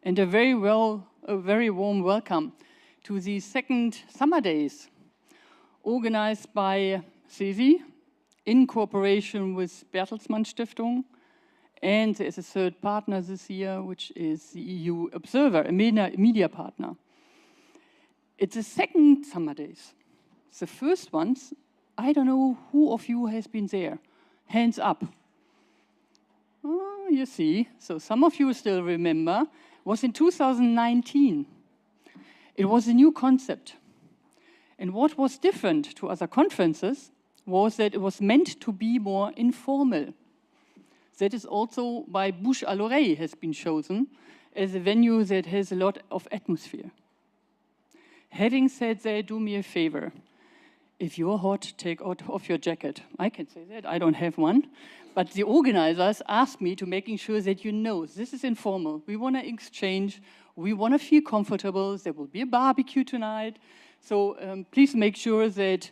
and a very warm welcome to the second summer days organized by CESI in cooperation with Bertelsmann Stiftung, and there's a third partner this year, which is the EU Observer, a media partner. It's the second summer days. The first ones, I don't know who of you has been there. Hands up. Oh, you see, so some of you still remember, was in 2019. It was a new concept. And what was different to other conferences was that it was meant to be more informal. That is also why Bouche à l'Oreille has been chosen as a venue that has a lot of atmosphere. Having said that, do me a favor. If you're hot, take off your jacket. I can say that, I don't have one. But the organizers asked me to making sure that you know, this is informal. We want to exchange, we want to feel comfortable. There will be a barbecue tonight. So please make sure that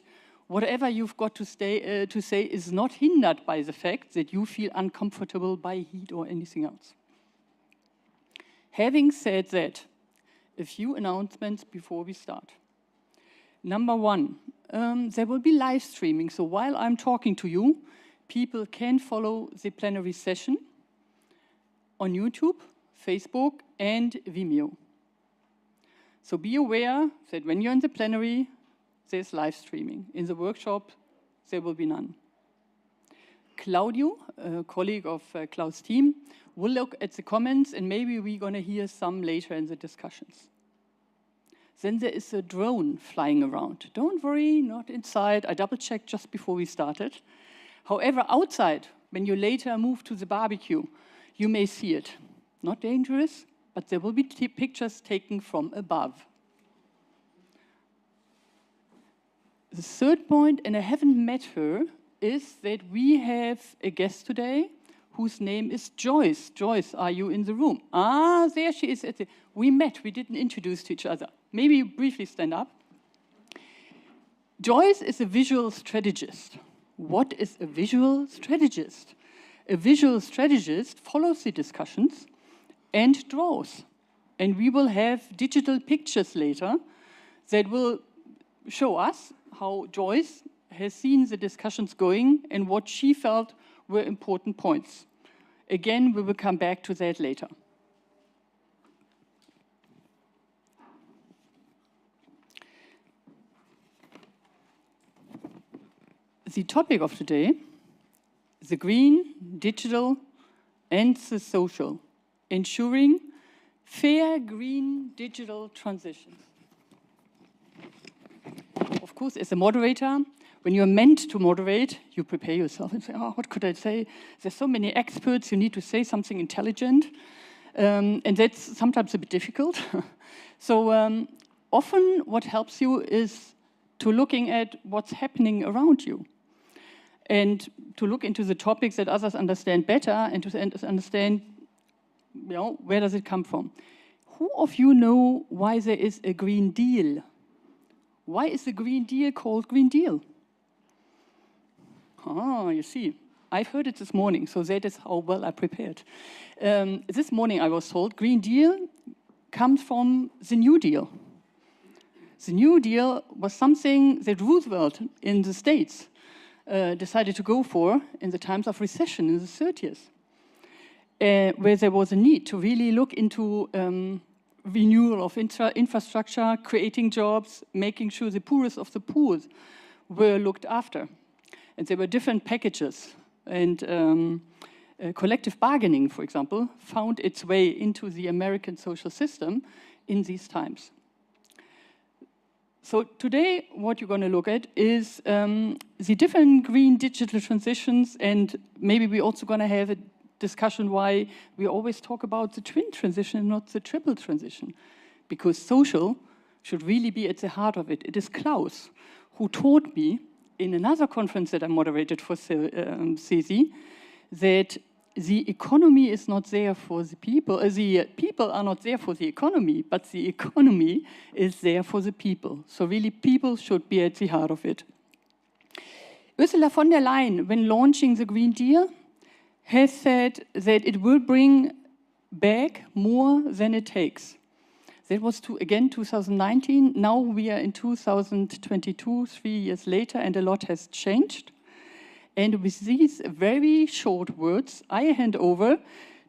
whatever you've got to say is not hindered by the fact that you feel uncomfortable by heat or anything else. Having said that, a few announcements before we start. Number one, there will be live streaming. So while I'm talking to you, people can follow the plenary session on YouTube, Facebook, and Vimeo. So be aware that when you're in the plenary, there's live streaming. In the workshop, there will be none. Claudio, a colleague of Klaus' team, will look at the comments, and maybe we're going to hear some later in the discussions. Then there is a drone flying around. Don't worry, not inside. I double-checked just before we started. However, outside, when you later move to the barbecue, you may see it. Not dangerous, but there will be pictures taken from above. The third point, and I haven't met her, is that we have a guest today whose name is Joyce. Joyce, are you in the room? Ah, there she is. We met, we didn't introduce to each other. Maybe you briefly stand up. Joyce is a visual strategist. What is a visual strategist? A visual strategist follows the discussions and draws. And we will have digital pictures later that will show us how Joyce has seen the discussions going and what she felt were important points. Again, we will come back to that later. The topic of today, the green, digital, and the social, ensuring fair green digital transitions. Of course, as a moderator, when you're meant to moderate, you prepare yourself and say, oh, what could I say? There's so many experts, you need to say something intelligent. And that's sometimes a bit difficult. So often what helps you is to looking at what's happening around you and to look into the topics that others understand better and to understand, where does it come from? Who of you know why there is a Green Deal? Why is the Green Deal called Green Deal? Ah, you see, I've heard it this morning, so that is how well I prepared. This morning I was told Green Deal comes from the New Deal. The New Deal was something that Roosevelt in the States decided to go for in the times of recession in the 30s, where there was a need to really look into renewal of infrastructure, creating jobs, making sure the poorest of the poor were looked after. And there were different packages. And collective bargaining, for example, found its way into the American social system in these times. So today, what you're going to look at is the different green digital transitions, and maybe we're also going to have a discussion why we always talk about the twin transition and not the triple transition, because social should really be at the heart of it. It is Klaus who taught me in another conference that I moderated for CESI that the economy is not there for the people are not there for the economy, but the economy is there for the people. So really people should be at the heart of it. Ursula von der Leyen, when launching the Green Deal, has said that it will bring beg more than it takes. That was, again, 2019. Now we are in 2022, 3 years later, and a lot has changed. And with these very short words, I hand over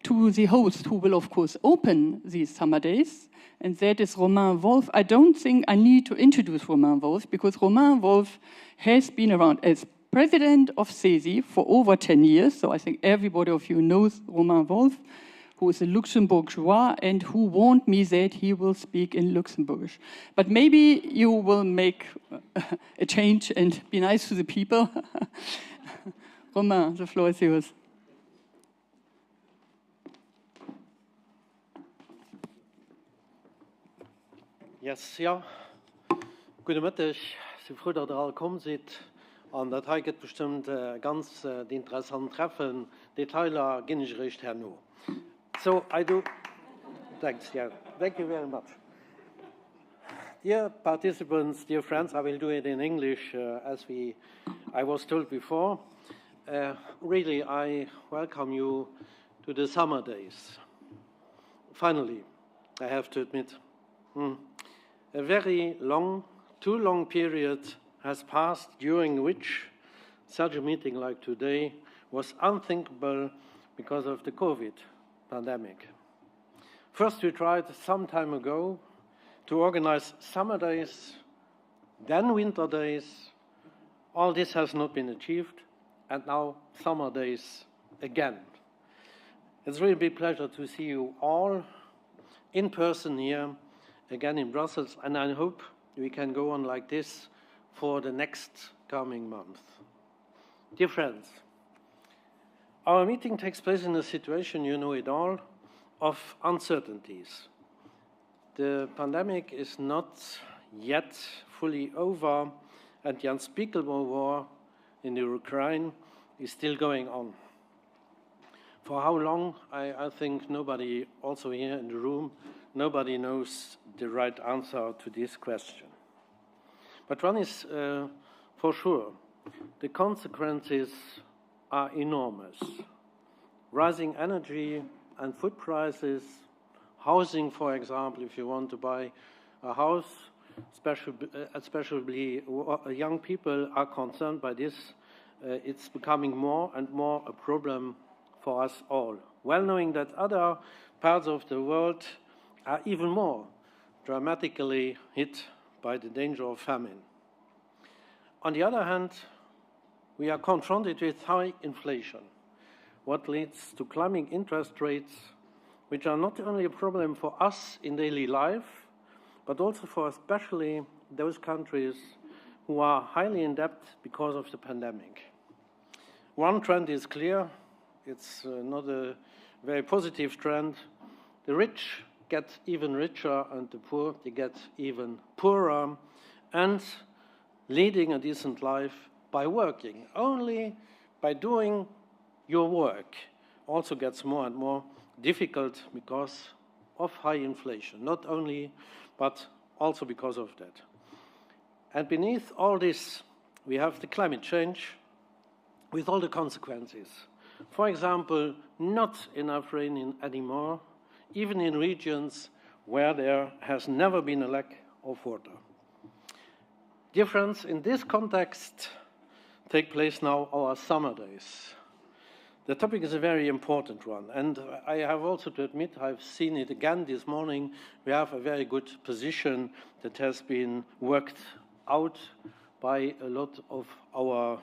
to the host, who will, of course, open these summer days, and that is Romain Wolf. I don't think I need to introduce Romain Wolf, because Romain Wolf has been around as president of CESI for over 10 years, so I think everybody of you knows Romain Wolf, who is a Luxembourgeois and who warned me that he will speak in Luxembourgish. But maybe you will make a change and be nice to the people. Romain, the floor is yours. Yes, ja. Goedemiddag. So froh, dass ihr alle gekommen seid. Und das hat bestimmt ganz die interessanten Treffen. Detailer gehen ich recht herno. So, I do. Thanks, yeah. Thank you very much. Dear participants, dear friends, I will do it in English as I was told before. Really, I welcome you to the summer days. Finally, I have to admit, a very long, too long period has passed during which such a meeting like today was unthinkable because of the COVID pandemic. First, we tried some time ago to organize summer days, then winter days. All this has not been achieved, and now summer days again. It's really a big pleasure to see you all in person here, again in Brussels, and I hope we can go on like this for the next coming month. Dear friends, our meeting takes place in a situation, you know it all, of uncertainties. The pandemic is not yet fully over, and the unspeakable war in the Ukraine is still going on. For how long, I think nobody, also here in the room, nobody knows the right answer to this question. But one is for sure, the consequences are enormous. Rising energy and food prices, housing, for example, if you want to buy a house, especially young people are concerned by this. It's becoming more and more a problem for us all, well knowing that other parts of the world are even more dramatically hit by the danger of famine. On the other hand, we are confronted with high inflation, what leads to climbing interest rates, which are not only a problem for us in daily life, but also for especially those countries who are highly in debt because of the pandemic. One trend is clear. It's not a very positive trend. The rich get even richer and the poor, they get even poorer, and leading a decent life by working. Only by doing your work also gets more and more difficult because of high inflation, not only, but also because of that. And beneath all this, we have the climate change with all the consequences. For example, not enough rain anymore, even in regions where there has never been a lack of water. Dear friends, in this context take place now our summer days. The topic is a very important one, and I have also to admit, I've seen it again this morning, we have a very good position that has been worked out by a lot of our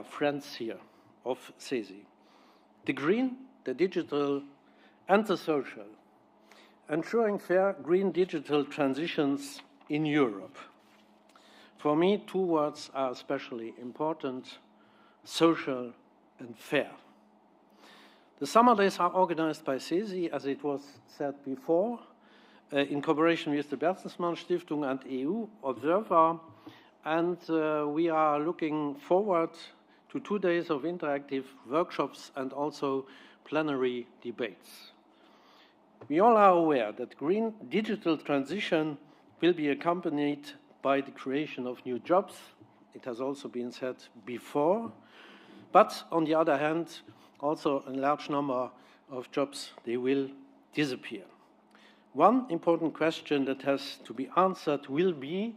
friends here of CESI. The green, the digital, and the social, ensuring fair green digital transitions in Europe. For me, two words are especially important: social and fair. The summer days are organized by CESI, as it was said before, in cooperation with the Bertelsmann Stiftung and EU Observer, and we are looking forward to 2 days of interactive workshops and also plenary debates. We all are aware that green digital transition will be accompanied by the creation of new jobs. It has also been said before. But on the other hand, also a large number of jobs, they will disappear. One important question that has to be answered will be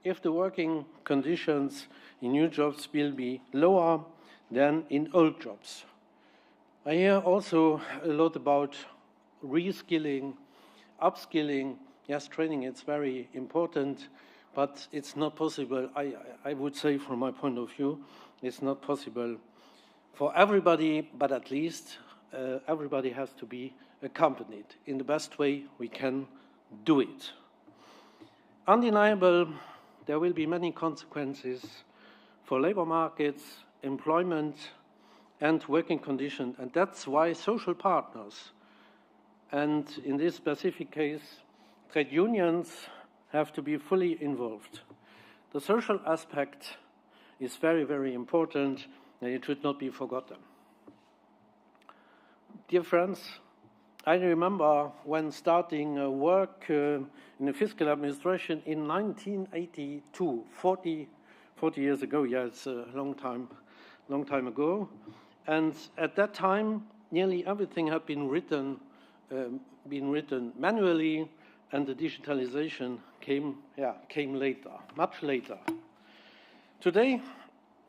if the working conditions in new jobs will be lower than in old jobs. I hear also a lot about reskilling, upskilling. Yes, training is very important, but it's not possible, I would say from my point of view, it's not possible for everybody, but at least everybody has to be accompanied in the best way we can do it. Undeniable, there will be many consequences for labor markets, employment, and working conditions, and that's why social partners, and in this specific case, trade unions, have to be fully involved. The social aspect is very, very important, and it should not be forgotten. Dear friends, I remember when starting work in the fiscal administration in 1982, 40 years ago. Yeah, it's a long time ago. And at that time, nearly everything had been written manually, and the digitalization came later, much later. Today,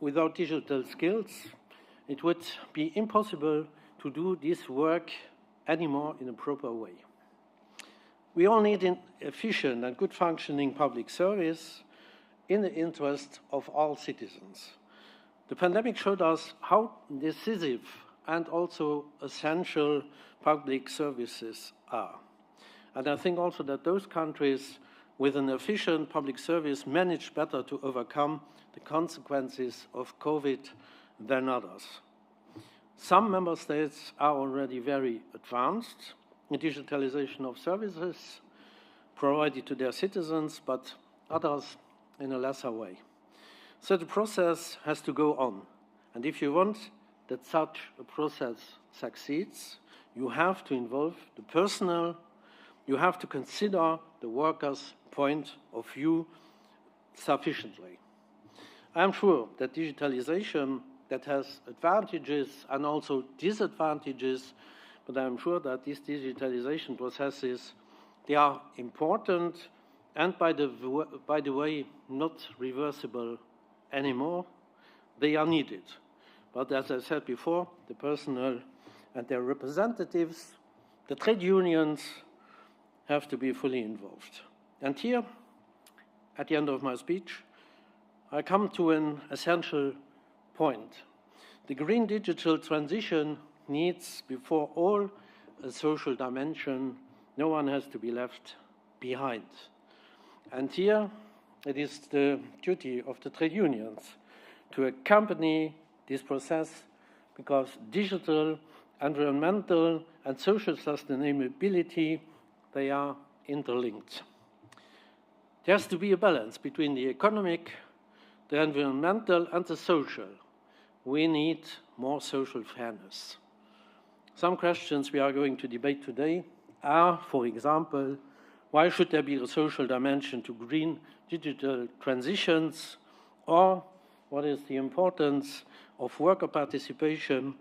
without digital skills, it would be impossible to do this work anymore in a proper way. We all need an efficient and good functioning public service in the interest of all citizens. The pandemic showed us how decisive and also essential public services are. And I think also that those countries with an efficient public service manage better to overcome the consequences of COVID than others. Some member states are already very advanced in digitalization of services provided to their citizens, but others in a lesser way. So the process has to go on. And if you want that such a process succeeds, you have to involve the personnel, you have to consider the workers' point of view sufficiently. I'm sure that digitalization that has advantages and also disadvantages, but I'm sure that these digitalization processes, they are important and by the way, not reversible anymore. They are needed. But as I said before, the personnel and their representatives, the trade unions, have to be fully involved. And here, at the end of my speech, I come to an essential point. The green digital transition needs, before all, a social dimension. No one has to be left behind. And here, it is the duty of the trade unions to accompany this process, because digital, environmental, and social sustainability, they are interlinked. There has to be a balance between the economic, the environmental, and the social. We need more social fairness. Some questions we are going to debate today are, for example, why should there be a social dimension to green digital transitions? Or what is the importance of worker participation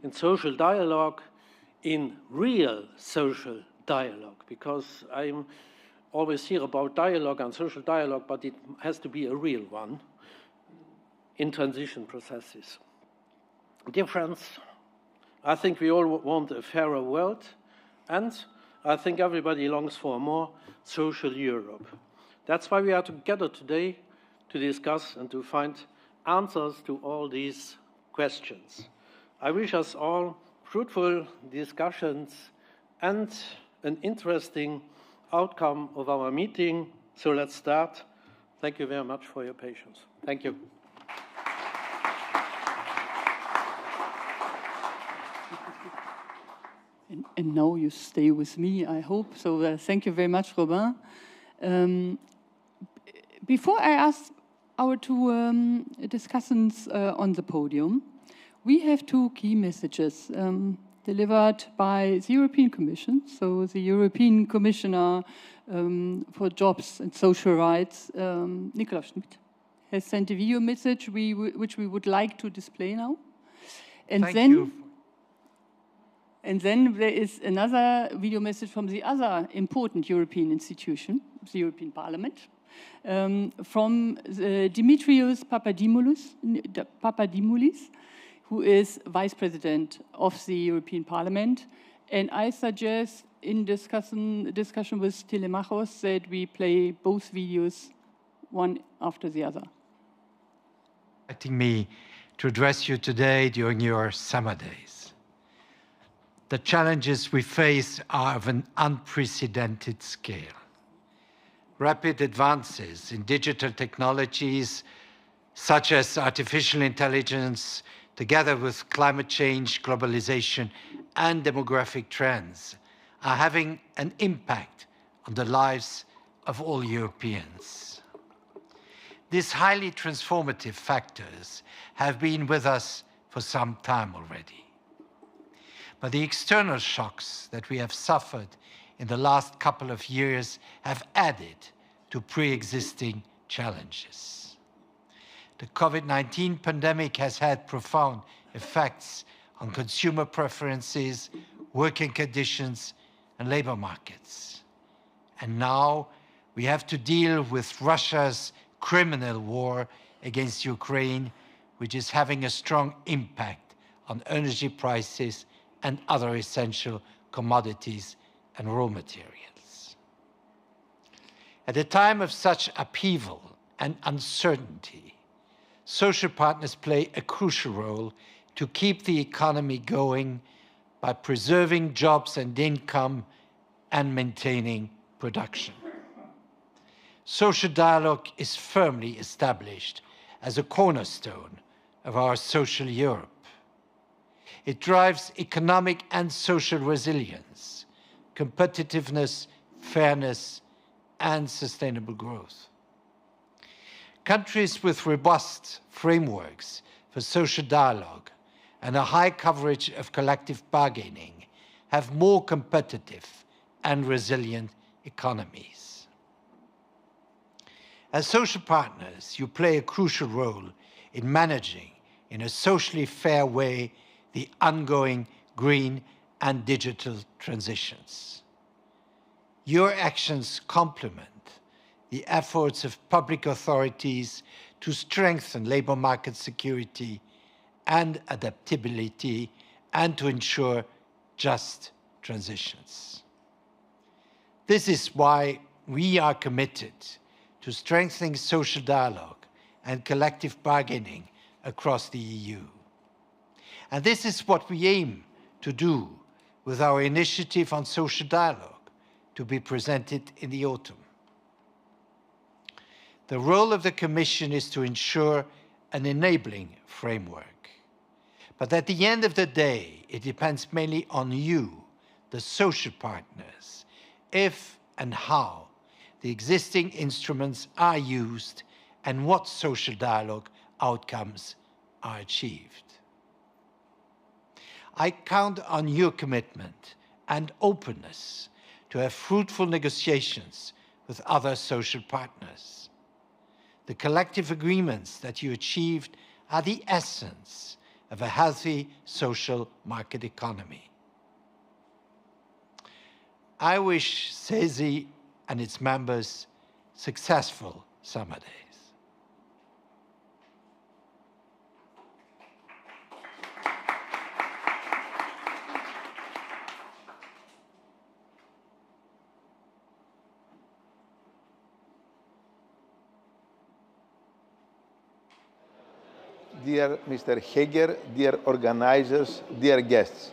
in social dialogue, in real social dialogue? Because I always hear about dialogue and social dialogue, but it has to be a real one in transition processes. Dear friends, I think we all want a fairer world, and I think everybody longs for a more social Europe. That's why we are together today to discuss and to find answers to all these questions. I wish us all fruitful discussions and an interesting outcome of our meeting. So let's start. Thank you very much for your patience. Thank you. And now you stay with me, I hope. So thank you very much, Robin. Before I ask our two discussants on the podium, we have two key messages delivered by the European Commission. So the European Commissioner for Jobs and Social Rights, Nicola Schmidt, has sent a video message which we would like to display now. And Thank you. And then there is another video message from the other important European institution, the European Parliament, from Dimitrios Papadimoulis, who is Vice President of the European Parliament. And I suggest, in discussion with Telemachos, that we play both videos one after the other. Inviting me to address you today during your summer days. The challenges we face are of an unprecedented scale. Rapid advances in digital technologies, such as artificial intelligence, together with climate change, globalization, and demographic trends, are having an impact on the lives of all Europeans. These highly transformative factors have been with us for some time already. But the external shocks that we have suffered in the last couple of years have added to pre-existing challenges. The COVID-19 pandemic has had profound effects on consumer preferences, working conditions, and labor markets. And now we have to deal with Russia's criminal war against Ukraine, which is having a strong impact on energy prices and other essential commodities and raw materials. At a time of such upheaval and uncertainty, social partners play a crucial role to keep the economy going by preserving jobs and income and maintaining production. Social dialogue is firmly established as a cornerstone of our social Europe. It drives economic and social resilience, competitiveness, fairness, and sustainable growth. Countries with robust frameworks for social dialogue and a high coverage of collective bargaining have more competitive and resilient economies. As social partners, you play a crucial role in managing, in a socially fair way, the ongoing green and digital transitions. Your actions complement the efforts of public authorities to strengthen labor market security and adaptability and to ensure just transitions. This is why we are committed to strengthening social dialogue and collective bargaining across the EU. And this is what we aim to do with our initiative on social dialogue to be presented in the autumn. The role of the Commission is to ensure an enabling framework. But at the end of the day, it depends mainly on you, the social partners, if and how the existing instruments are used and what social dialogue outcomes are achieved. I count on your commitment and openness to have fruitful negotiations with other social partners. The collective agreements that you achieved are the essence of a healthy social market economy. I wish CESI and its members successful summer days. Dear Mr. Heger, dear organizers, dear guests,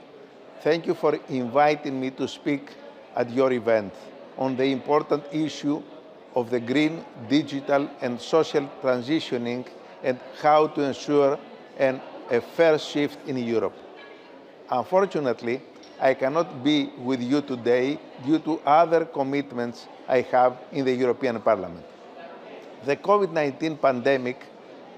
thank you for inviting me to speak at your event on the important issue of the green, digital, and social transitioning and how to ensure a fair shift in Europe. Unfortunately, I cannot be with you today due to other commitments I have in the European Parliament. The COVID-19 pandemic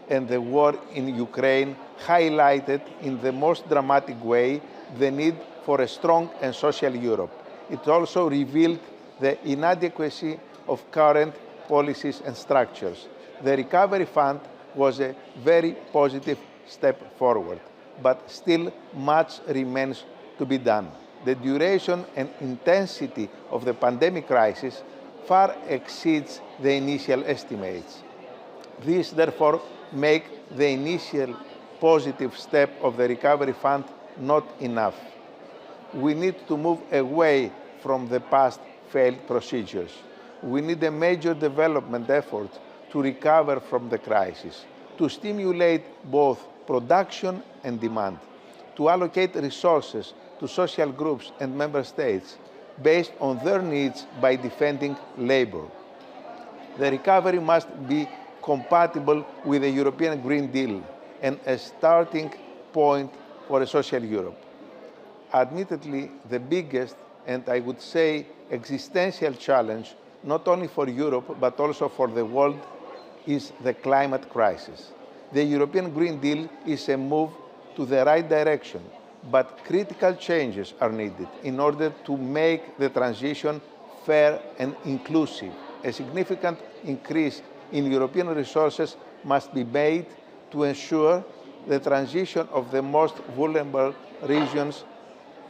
and the war in Ukraine highlighted in the most dramatic way the need for a strong and social Europe. It also revealed the inadequacy of current policies and structures. The Recovery Fund was a very positive step forward, but still much remains to be done. the duration and intensity of the pandemic crisis far exceeds the initial estimates. This, therefore, makes the initial positive step of the Recovery Fund not enough. We need to move away from the past failed procedures. We need a major development effort to recover from the crisis, to stimulate both production and demand, to allocate resources to social groups and member states based on their needs by defending labor. The recovery must be compatible with the European Green Deal and a starting point for a social Europe. Admittedly, the biggest and I would say existential challenge, not only for Europe but also for the world, is the climate crisis. The European Green Deal is a move to the right direction, but critical changes are needed in order to make the transition fair and inclusive. A significant increase in European resources must be made to ensure the transition of the most vulnerable regions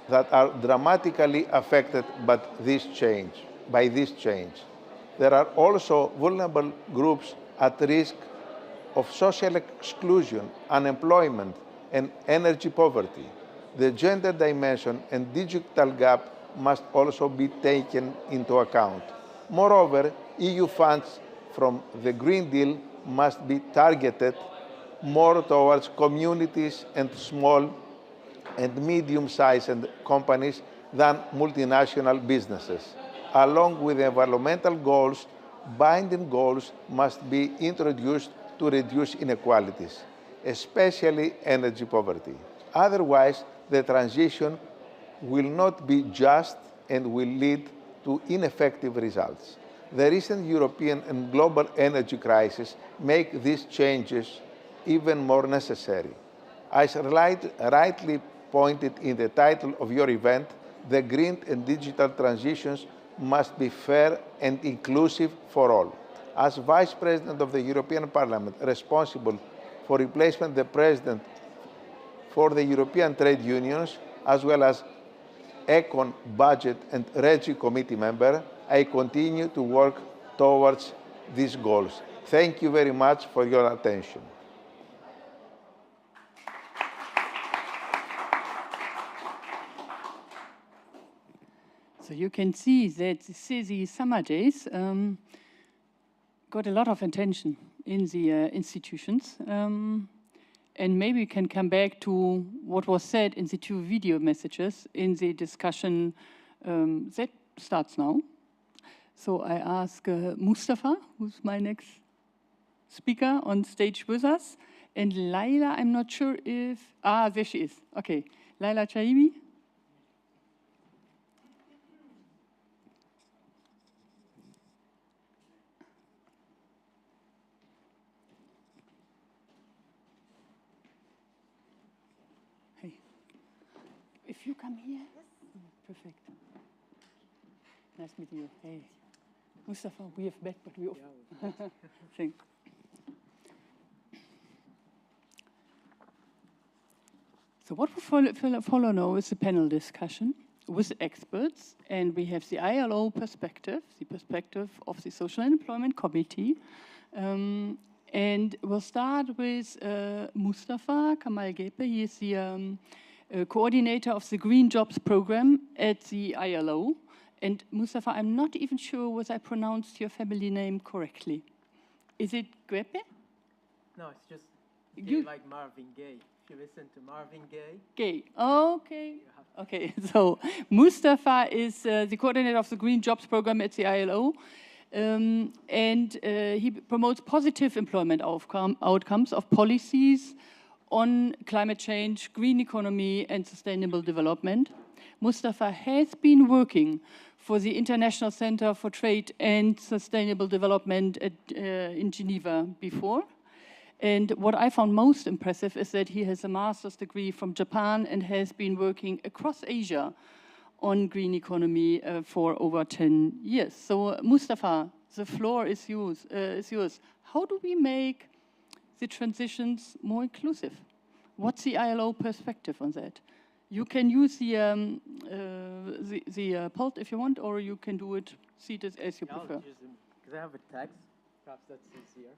that are dramatically affected by this change. There are also vulnerable groups at risk of social exclusion, unemployment, and energy poverty. The gender dimension and digital gap must also be taken into account. Moreover, EU funds from the Green Deal must be targeted more towards communities and small and medium-sized companies than multinational businesses. Along with the environmental goals, binding goals must be introduced to reduce inequalities, especially energy poverty. Otherwise, the transition will not be just and will lead to ineffective results. The recent European and global energy crisis make these changes even more necessary. As rightly pointed in the title of your event, the green and digital transitions must be fair and inclusive for all. As Vice President of the European Parliament, responsible for replacing the President for the European trade unions, as well as Econ, Budget and Regi Committee member, I continue to work towards these goals. Thank you very much for your attention. So you can see that the CESI summer days got a lot of attention in the institutions. And maybe we can come back to what was said in the two video messages in the discussion that starts now. So I ask Mustafa, who's my next speaker on stage with us, and Laila, I'm not sure if, there she is. Okay, Laila Chaby. If you come here, yes. Perfect. Nice meeting you. Hey, Mustafa, we have back, but we off. Thank. So what we follow now is a panel discussion with experts, and we have the ILO perspective, the perspective of the Social and Employment Committee, and we'll start with Mustafa Kamal Gepe. He is the coordinator of the Green Jobs Program at the ILO. And Mustafa, I'm not even sure whether I pronounced your family name correctly. Is it Gepe? No, it's just gay, like Marvin Gaye. If you listen to Marvin Gaye. Gay, okay. Okay, so Mustafa is the coordinator of the Green Jobs Program at the ILO. And he promotes positive employment outcomes of policies on climate change, green economy, and sustainable development. Mustafa has been working for the International Center for Trade and Sustainable Development in Geneva before. And what I found most impressive is that he has a master's degree from Japan and has been working across Asia on green economy for over 10 years. So Mustafa, the floor is yours. How do we make the transitions more inclusive? What's the ILO perspective on that? You can use the pult if you want, or you can do it seated as you prefer. I'll use them because I have a text. Perhaps that's easier.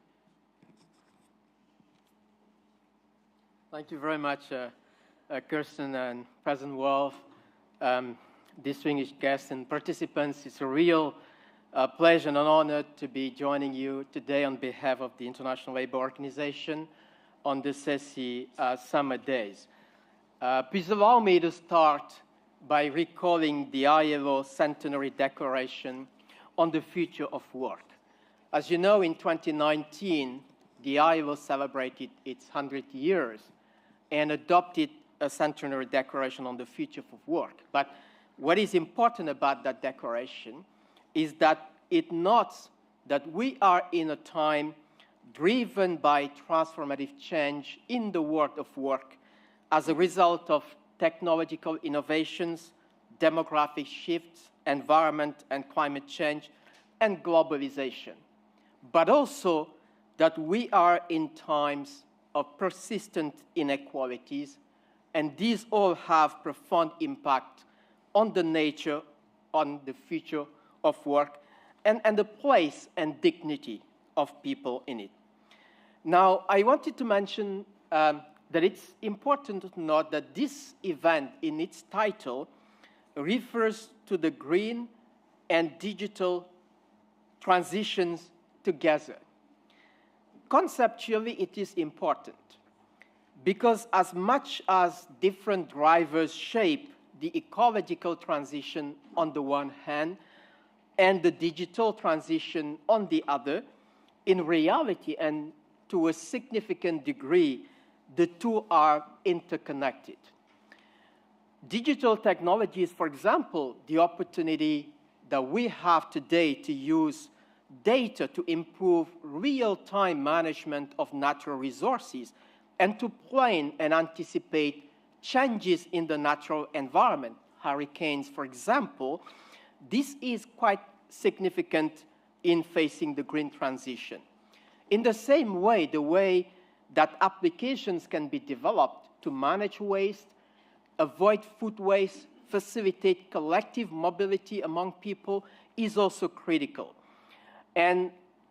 Thank you very much, Kirsten and President Wolf, distinguished guests and participants. It's a real pleasure and an honor to be joining you today on behalf of the International Labour Organization on the CESI Summer Days. Please allow me to start by recalling the ILO Centenary Declaration on the Future of Work. As you know, in 2019, the ILO celebrated its 100 years and adopted a Centenary Declaration on the Future of Work. But what is important about that declaration is that it notes that we are in a time driven by transformative change in the world of work as a result of technological innovations, demographic shifts, environment and climate change, and globalization. But also that we are in times of persistent inequalities, and these all have profound impact on the nature, on the future of work, and the place and dignity of people in it. Now, I wanted to mention that it's important to note that this event, in its title, refers to the green and digital transitions together. Conceptually, it is important because as much as different drivers shape the ecological transition on the one hand and the digital transition on the other, in reality and to a significant degree, the two are interconnected. Digital technologies, for example, the opportunity that we have today to use data to improve real-time management of natural resources and to plan and anticipate changes in the natural environment, hurricanes, for example, this is quite significant in facing the green transition. In the same way, the way that applications can be developed to manage waste, avoid food waste, facilitate collective mobility among people is also critical. And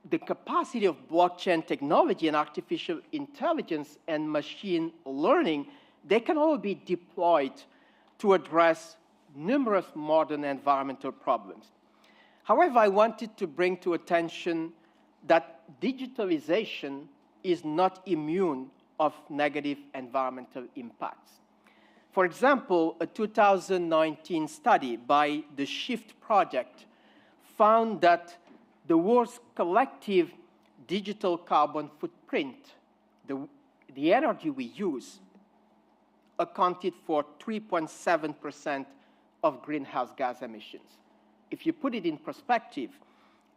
the capacity of blockchain technology and artificial intelligence and machine learning, they can all be deployed to address numerous modern environmental problems. However, I wanted to bring to attention that digitalization is not immune of negative environmental impacts. For example, a 2019 study by the Shift Project found that the world's collective digital carbon footprint, the energy we use, accounted for 3.7% of greenhouse gas emissions. If you put it in perspective,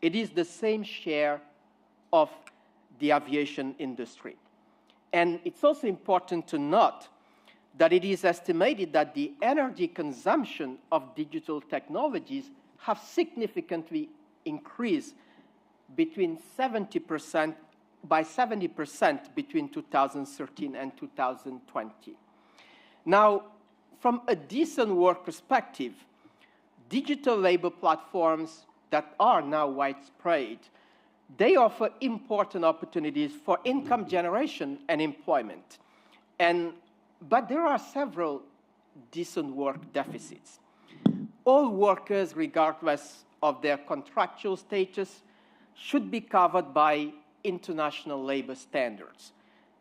it is the same share of the aviation industry. And it's also important to note that it is estimated that the energy consumption of digital technologies have significantly increased between 70% between 2013 and 2020. Now, from a decent work perspective, digital labor platforms that are now widespread, they offer important opportunities for income generation and employment. But there are several decent work deficits. All workers, regardless of their contractual status, should be covered by international labor standards.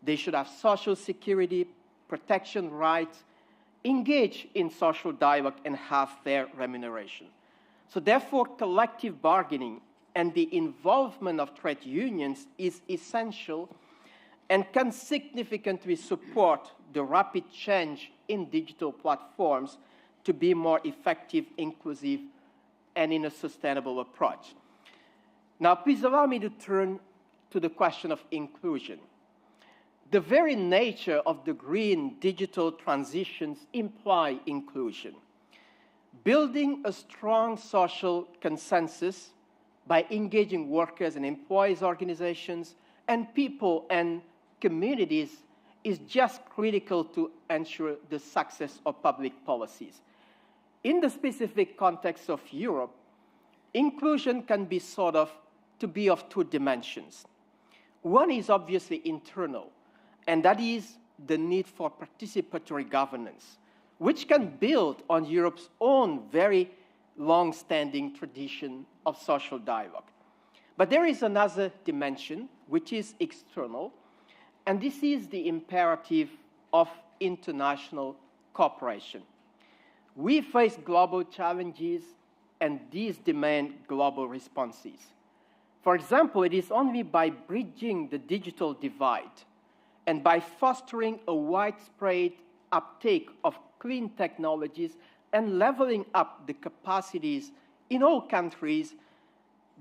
They should have social security, protection rights, engage in social dialogue, and have fair remuneration. So therefore, collective bargaining and the involvement of trade unions is essential and can significantly support the rapid change in digital platforms to be more effective, inclusive, and in a sustainable approach. Now, please allow me to turn to the question of inclusion. The very nature of the green digital transitions imply inclusion. Building a strong social consensus by engaging workers and employees organizations and people and communities is just critical to ensure the success of public policies. In the specific context of Europe, inclusion can be thought of to be of two dimensions. One is obviously internal, and that is the need for participatory governance, which can build on Europe's own very long-standing tradition of social dialogue. But there is another dimension, which is external, and this is the imperative of international cooperation. We face global challenges, and these demand global responses. For example, it is only by bridging the digital divide and by fostering a widespread uptake of clean technologies and leveling up the capacities in all countries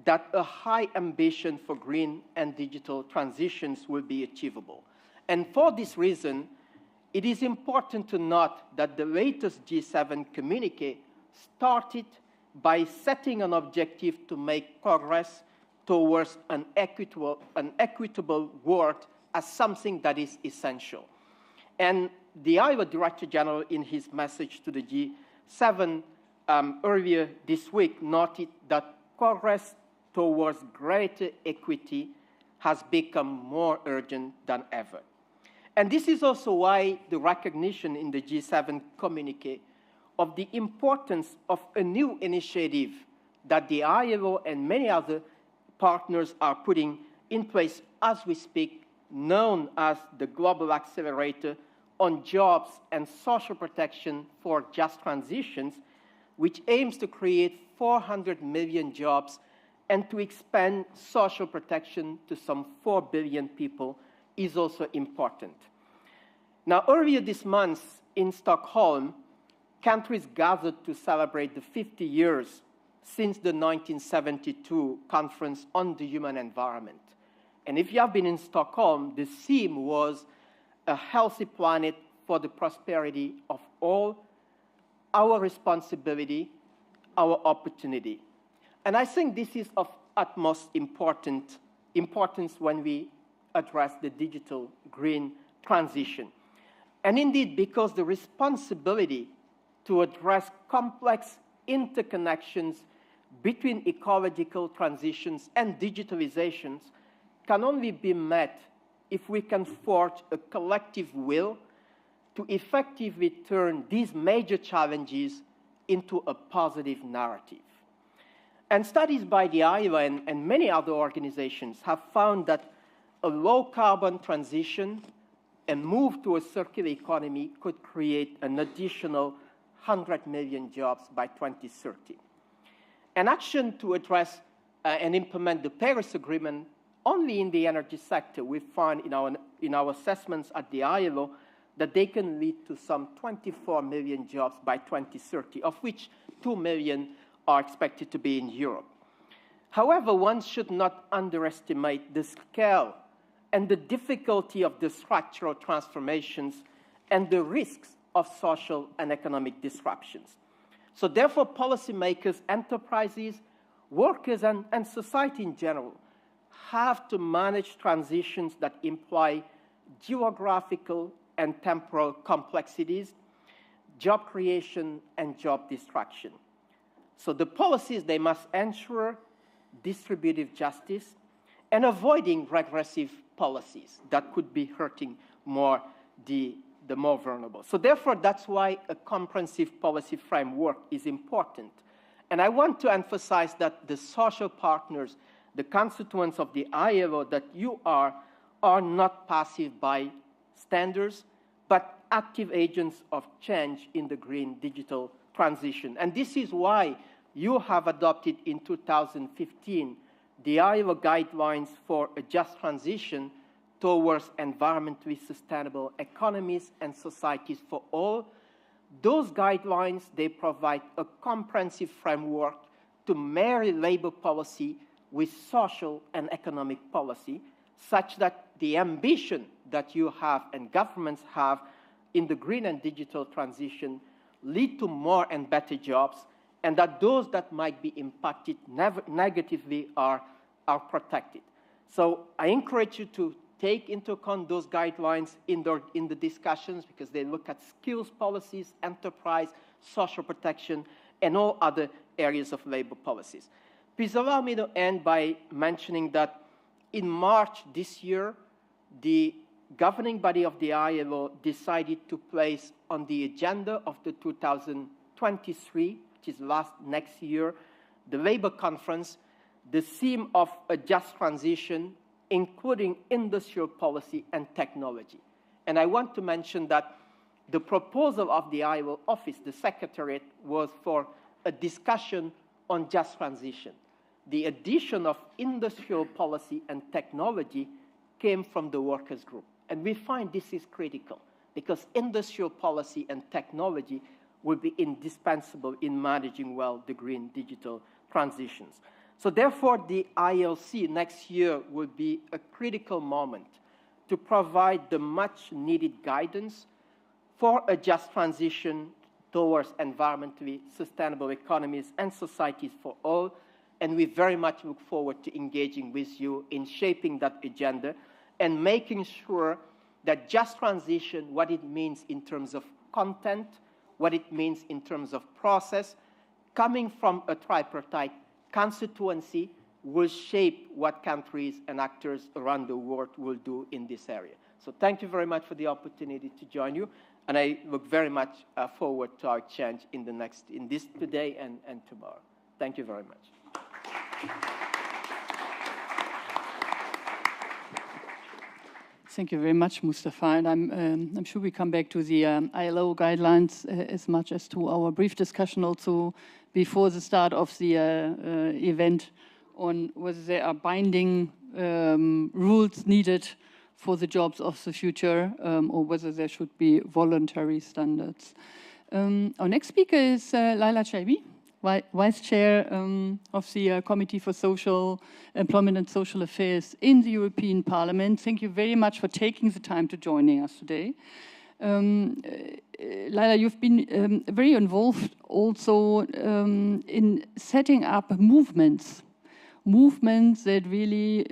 that a high ambition for green and digital transitions will be achievable. And for this reason, it is important to note that the latest G7 communiqué started by setting an objective to make progress towards an equitable world as something that is essential. And the Ilo Director General, in his message to the G7 earlier this week, noted that progress towards greater equity has become more urgent than ever. And this is also why the recognition in the G7 communiqué of the importance of a new initiative that the ILO and many other partners are putting in place as we speak, known as the Global Accelerator on Jobs and Social Protection for Just Transitions, which aims to create 400 million jobs and to expand social protection to some 4 billion people, is also important. Now, earlier this month in Stockholm, countries gathered to celebrate the 50 years since the 1972 Conference on the Human Environment. And if you have been in Stockholm, the theme was a healthy planet for the prosperity of all, our responsibility, our opportunity. And I think this is of utmost importance when we address the digital green transition. And indeed, because the responsibility to address complex interconnections between ecological transitions and digitalizations can only be met if we can forge a collective will to effectively turn these major challenges into a positive narrative. And studies by the ILO and many other organizations have found that a low-carbon transition and move to a circular economy could create an additional 100 million jobs by 2030. An action to address and implement the Paris Agreement only in the energy sector, we find in our assessments at the ILO that they can lead to some 24 million jobs by 2030, of which 2 million are expected to be in Europe. However, one should not underestimate the scale and the difficulty of the structural transformations and the risks of social and economic disruptions. So therefore, policymakers, enterprises, workers, and society in general have to manage transitions that imply geographical and temporal complexities, job creation, and job destruction. So the policies, they must ensure distributive justice and avoiding regressive policies that could be hurting more the more vulnerable. So therefore, that's why a comprehensive policy framework is important. And I want to emphasize that the social partners, the constituents of the ILO that you are not passive bystanders, but active agents of change in the green digital transition. And this is why you have adopted in 2015 the Ilo Guidelines for a Just Transition towards environmentally sustainable economies and societies for all. Those guidelines, they provide a comprehensive framework to marry labor policy with social and economic policy, such that the ambition that you have and governments have in the green and digital transition lead to more and better jobs, and that those that might be impacted negatively are protected. So I encourage you take into account those guidelines in the discussions, because they look at skills policies, enterprise, social protection, and all other areas of labor policies. Please allow me to end by mentioning that in March this year, the governing body of the ILO decided to place on the agenda of the 2023, which is next year, the labor conference, the theme of a just transition, including industrial policy and technology. And I want to mention that the proposal of the ILO office, the secretariat, was for a discussion on just transition. The addition of industrial policy and technology came from the workers' group. And we find this is critical, because industrial policy and technology will be indispensable in managing well the green digital transitions. So therefore, the ILC next year will be a critical moment to provide the much needed guidance for a just transition towards environmentally sustainable economies and societies for all. And we very much look forward to engaging with you in shaping that agenda and making sure that just transition, what it means in terms of content, what it means in terms of process, coming from a tripartite constituency, will shape what countries and actors around the world will do in this area. So thank you very much for the opportunity to join you, and I look very much forward to our exchange in this today and tomorrow. Thank you very much. Thank you very much, Mustafa. And I'm sure we come back to the ILO guidelines as much as to our brief discussion also before the start of the event on whether there are binding rules needed for the jobs of the future or whether there should be voluntary standards. Our next speaker is Laila Chaby, Vice Chair of the Committee for Social Employment and Social Affairs in the European Parliament. Thank you very much for taking the time to joining us today. Laila, you've been very involved also in setting up movements that really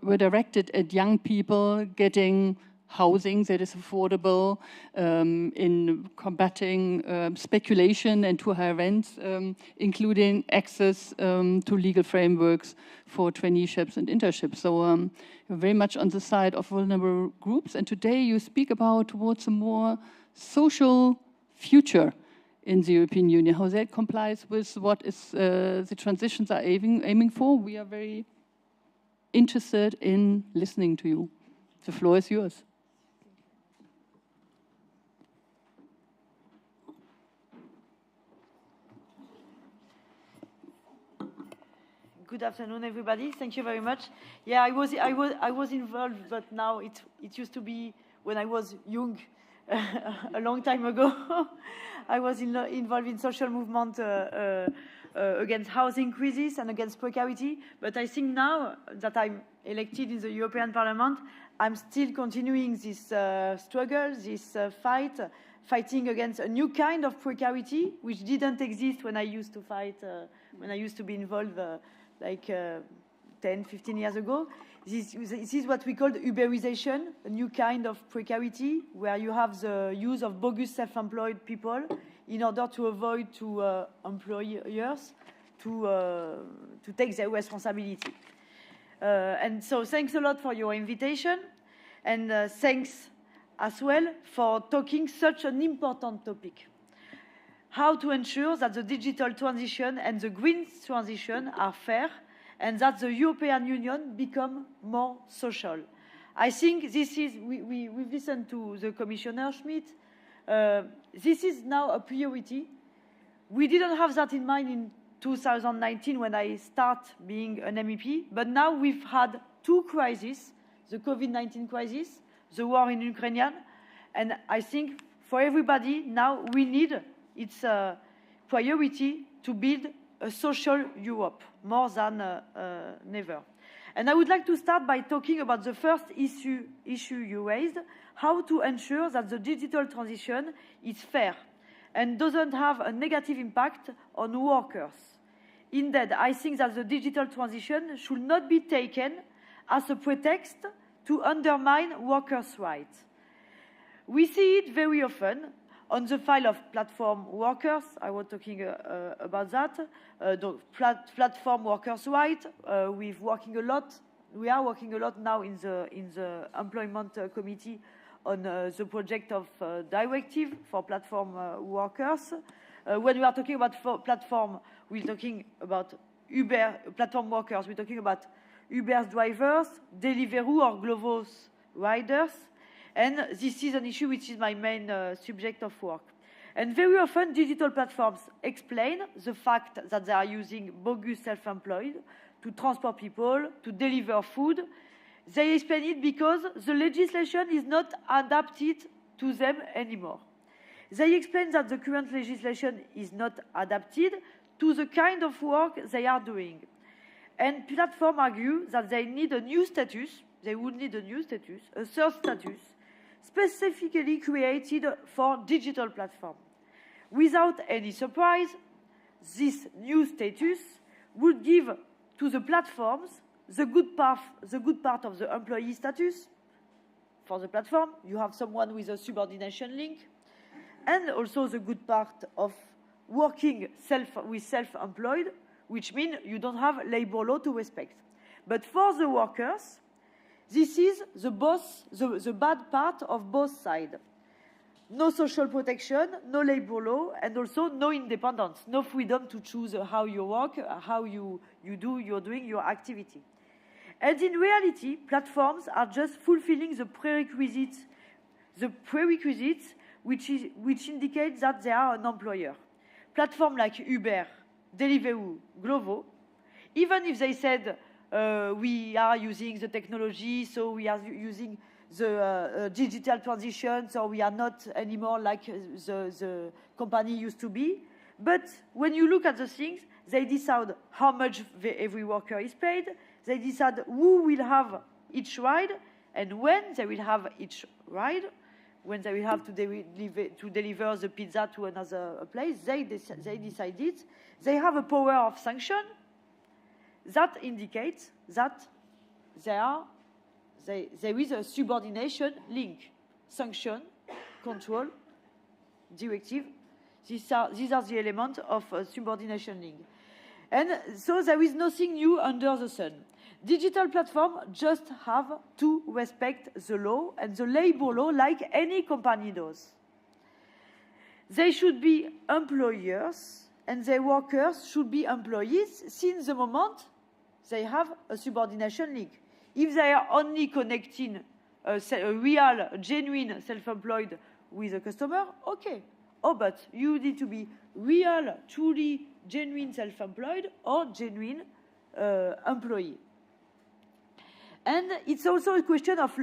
were directed at young people getting housing that is affordable, in combating speculation and too high rents, including access to legal frameworks for traineeships and internships. So you're very much on the side of vulnerable groups. And today you speak about towards a more social future in the European Union, how that complies with what is the transitions are aiming for. We are very interested in listening to you. The floor is yours. Good afternoon, everybody. Thank you very much. Yeah, I was involved, but now it used to be when I was young, a long time ago. I was involved in social movement against housing crisis and against precarity. But I think now that I'm elected in the European Parliament, I'm still continuing this struggle, this fighting against a new kind of precarity, which didn't exist when I used to fight, when I used to be involved like 10, 15 years ago. This is what we call Uberization, a new kind of precarity, where you have the use of bogus self-employed people in order to avoid to employers to take their responsibility. And so thanks a lot for your invitation, and thanks as well for talking such an important topic. How to ensure that the digital transition and the green transition are fair and that the European Union become more social. I think this is, we've listened to the Commissioner Schmidt. This is now a priority. We didn't have that in mind in 2019 when I start being an MEP, but now we've had two crises, the COVID-19 crisis, the war in Ukraine, and I think for everybody now we need, it's a priority to build a social Europe, more than never. And I would like to start by talking about the first issue you raised, how to ensure that the digital transition is fair and doesn't have a negative impact on workers. Indeed, I think that the digital transition should not be taken as a pretext to undermine workers' rights. We see it very often on the file of platform workers. I was talking about that. The platform workers' rights. We are working a lot now in the employment committee on the project of directive for platform workers. When we are talking about platform, we're talking about Uber platform workers. We're talking about Uber's drivers, Deliveroo or Glovo's riders. And this is an issue which is my main subject of work. And very often, digital platforms explain the fact that they are using bogus self-employed to transport people, to deliver food. They explain it because the legislation is not adapted to them anymore. They explain that the current legislation is not adapted to the kind of work they are doing. And platforms argue that they need a new status, they would need a new status, a third status, specifically created for digital platforms. Without any surprise, this new status would give to the platforms the good part of the employee status. For the platform, you have someone with a subordination link, and also the good part of working with self-employed, which means you don't have labor law to respect. But for the workers, this is the bad part of both sides. No social protection, no labor law, and also no independence, no freedom to choose how you work, how you're doing your activity. And in reality, platforms are just fulfilling the prerequisites which indicate that they are an employer. Platforms like Uber, Deliveroo, Glovo, even if they said we are using the technology, so we are using the digital transition, so we are not anymore like the company used to be. But when you look at the things, they decide how much every worker is paid, they decide who will have each ride, and when they will have each ride, when they will have to deliver the pizza to another place, they decide it. They have a power of sanction that indicates that there is a subordination link. Sanction, control, directive. These are the elements of a subordination link. And so there is nothing new under the sun. Digital platforms just have to respect the law and the labor law like any company does. They should be employers and their workers should be employees since the moment they have a subordination link. If they are only connecting a real, genuine self-employed with a customer, okay. Oh, but you need to be real, truly genuine self-employed or genuine employee. And it's also a question of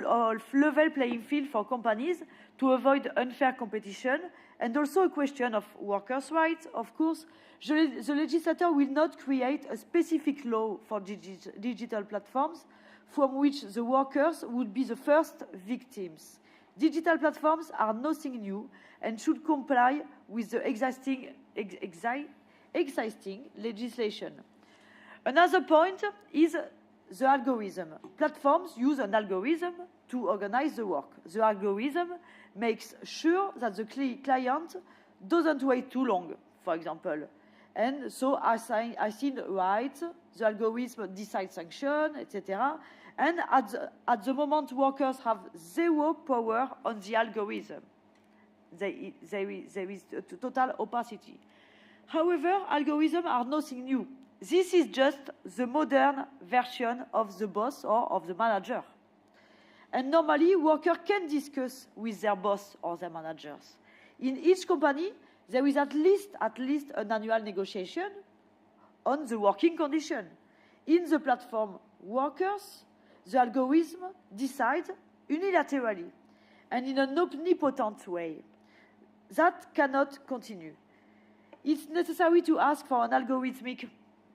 level playing field for companies to avoid unfair competition, and also a question of workers' rights. Of course, the legislator will not create a specific law for digital platforms from which the workers would be the first victims. Digital platforms are nothing new and should comply with the existing legislation. Another point is the algorithm. Platforms use an algorithm to organize the work. The algorithm makes sure that the client doesn't wait too long, for example. And so assign rights, the algorithm decides sanction, etc. And at the moment, workers have zero power on the algorithm. There is total opacity. However, algorithms are nothing new. This is just the modern version of the boss or of the manager. And normally, workers can discuss with their boss or their managers. In each company, there is at least an annual negotiation on the working condition. In the platform workers, the algorithm decides unilaterally and in an omnipotent way. That cannot continue. It's necessary to ask for an algorithmic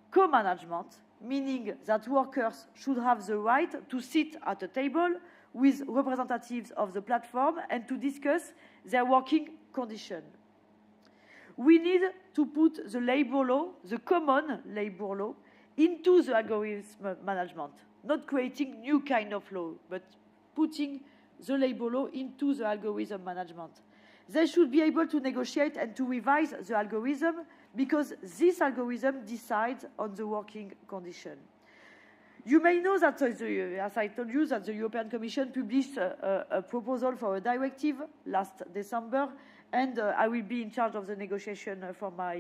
co-management, meaning that workers should have the right to sit at a table with representatives of the platform and to discuss their working condition. We need to put the labor law, the common labor law, into the algorithm management, not creating new kind of law, but putting the labor law into the algorithm management. They should be able to negotiate and to revise the algorithm because this algorithm decides on the working condition. You may know that, as I told you, that the European Commission published a proposal for a directive last December, and I will be in charge of the negotiation for my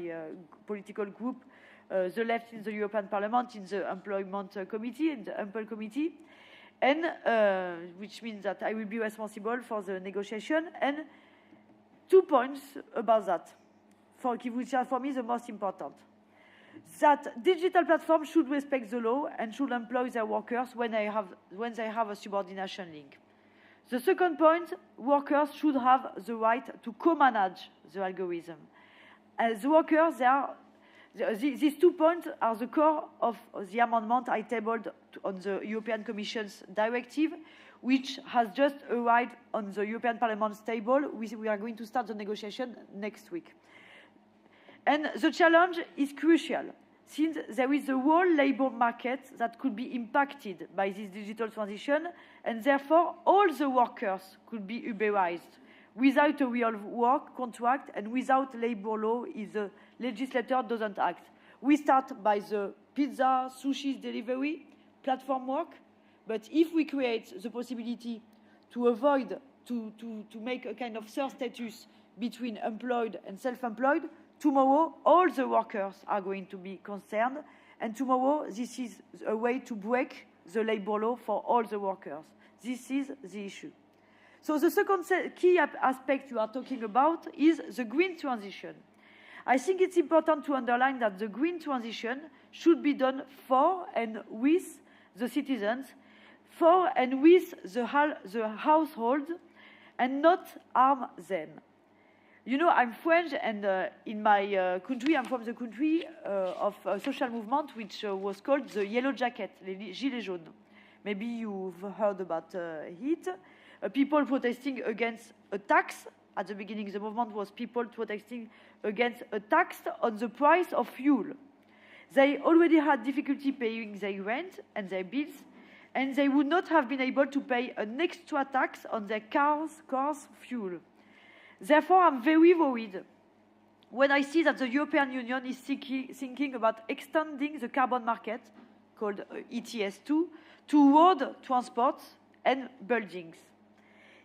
political group, the left in the European Parliament, in the Employment Committee, in the Empl Committee, and which means that I will be responsible for the negotiation. And 2 points about that, which are for me the most important. That digital platforms should respect the law and should employ their workers when they have a subordination link. The second point, workers should have the right to co-manage the algorithm. As workers, these 2 points are the core of the amendment I tabled on the European Commission's directive, which has just arrived on the European Parliament's table. We are going to start the negotiation next week. And the challenge is crucial, since there is a whole labor market that could be impacted by this digital transition, and therefore all the workers could be Uberized without a real work contract and without labor law if the legislator doesn't act. We start by the pizza, sushi delivery, platform work, but if we create the possibility to avoid, to make a kind of third status between employed and self-employed, tomorrow, all the workers are going to be concerned, and tomorrow, this is a way to break the labor law for all the workers. This is the issue. So the second key aspect you are talking about is the green transition. I think it's important to underline that the green transition should be done for and with the citizens, for and with the household, and not harm them. You know, I'm French, and in my country, I'm from the country of a social movement which was called the Yellow Jacket, les Gilets jaunes. Maybe you've heard about it. People protesting against a tax. At the beginning, the movement was people protesting against a tax on the price of fuel. They already had difficulty paying their rent and their bills, and they would not have been able to pay an extra tax on their cars' fuel. Therefore, I'm very worried when I see that the European Union is thinking about extending the carbon market, called ETS2, to road transport and buildings.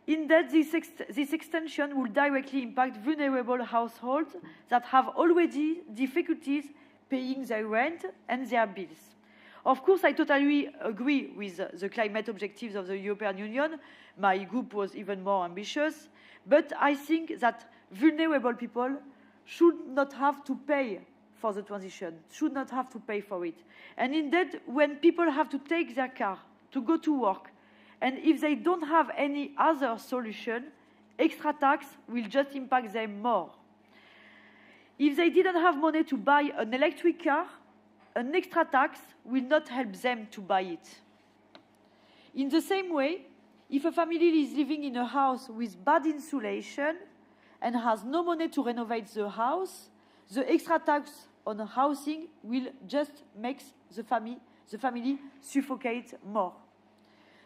Indeed, this extension will directly impact vulnerable households that have already difficulties paying their rent and their bills. Of course, I totally agree with the climate objectives of the European Union. My group was even more ambitious. But I think that vulnerable people should not have to pay for the transition, should not have to pay for it. And indeed, when people have to take their car to go to work, and if they don't have any other solution, extra tax will just impact them more. If they didn't have money to buy an electric car, an extra tax will not help them to buy it. In the same way, if a family is living in a house with bad insulation and has no money to renovate the house, the extra tax on housing will just make the family suffocate more.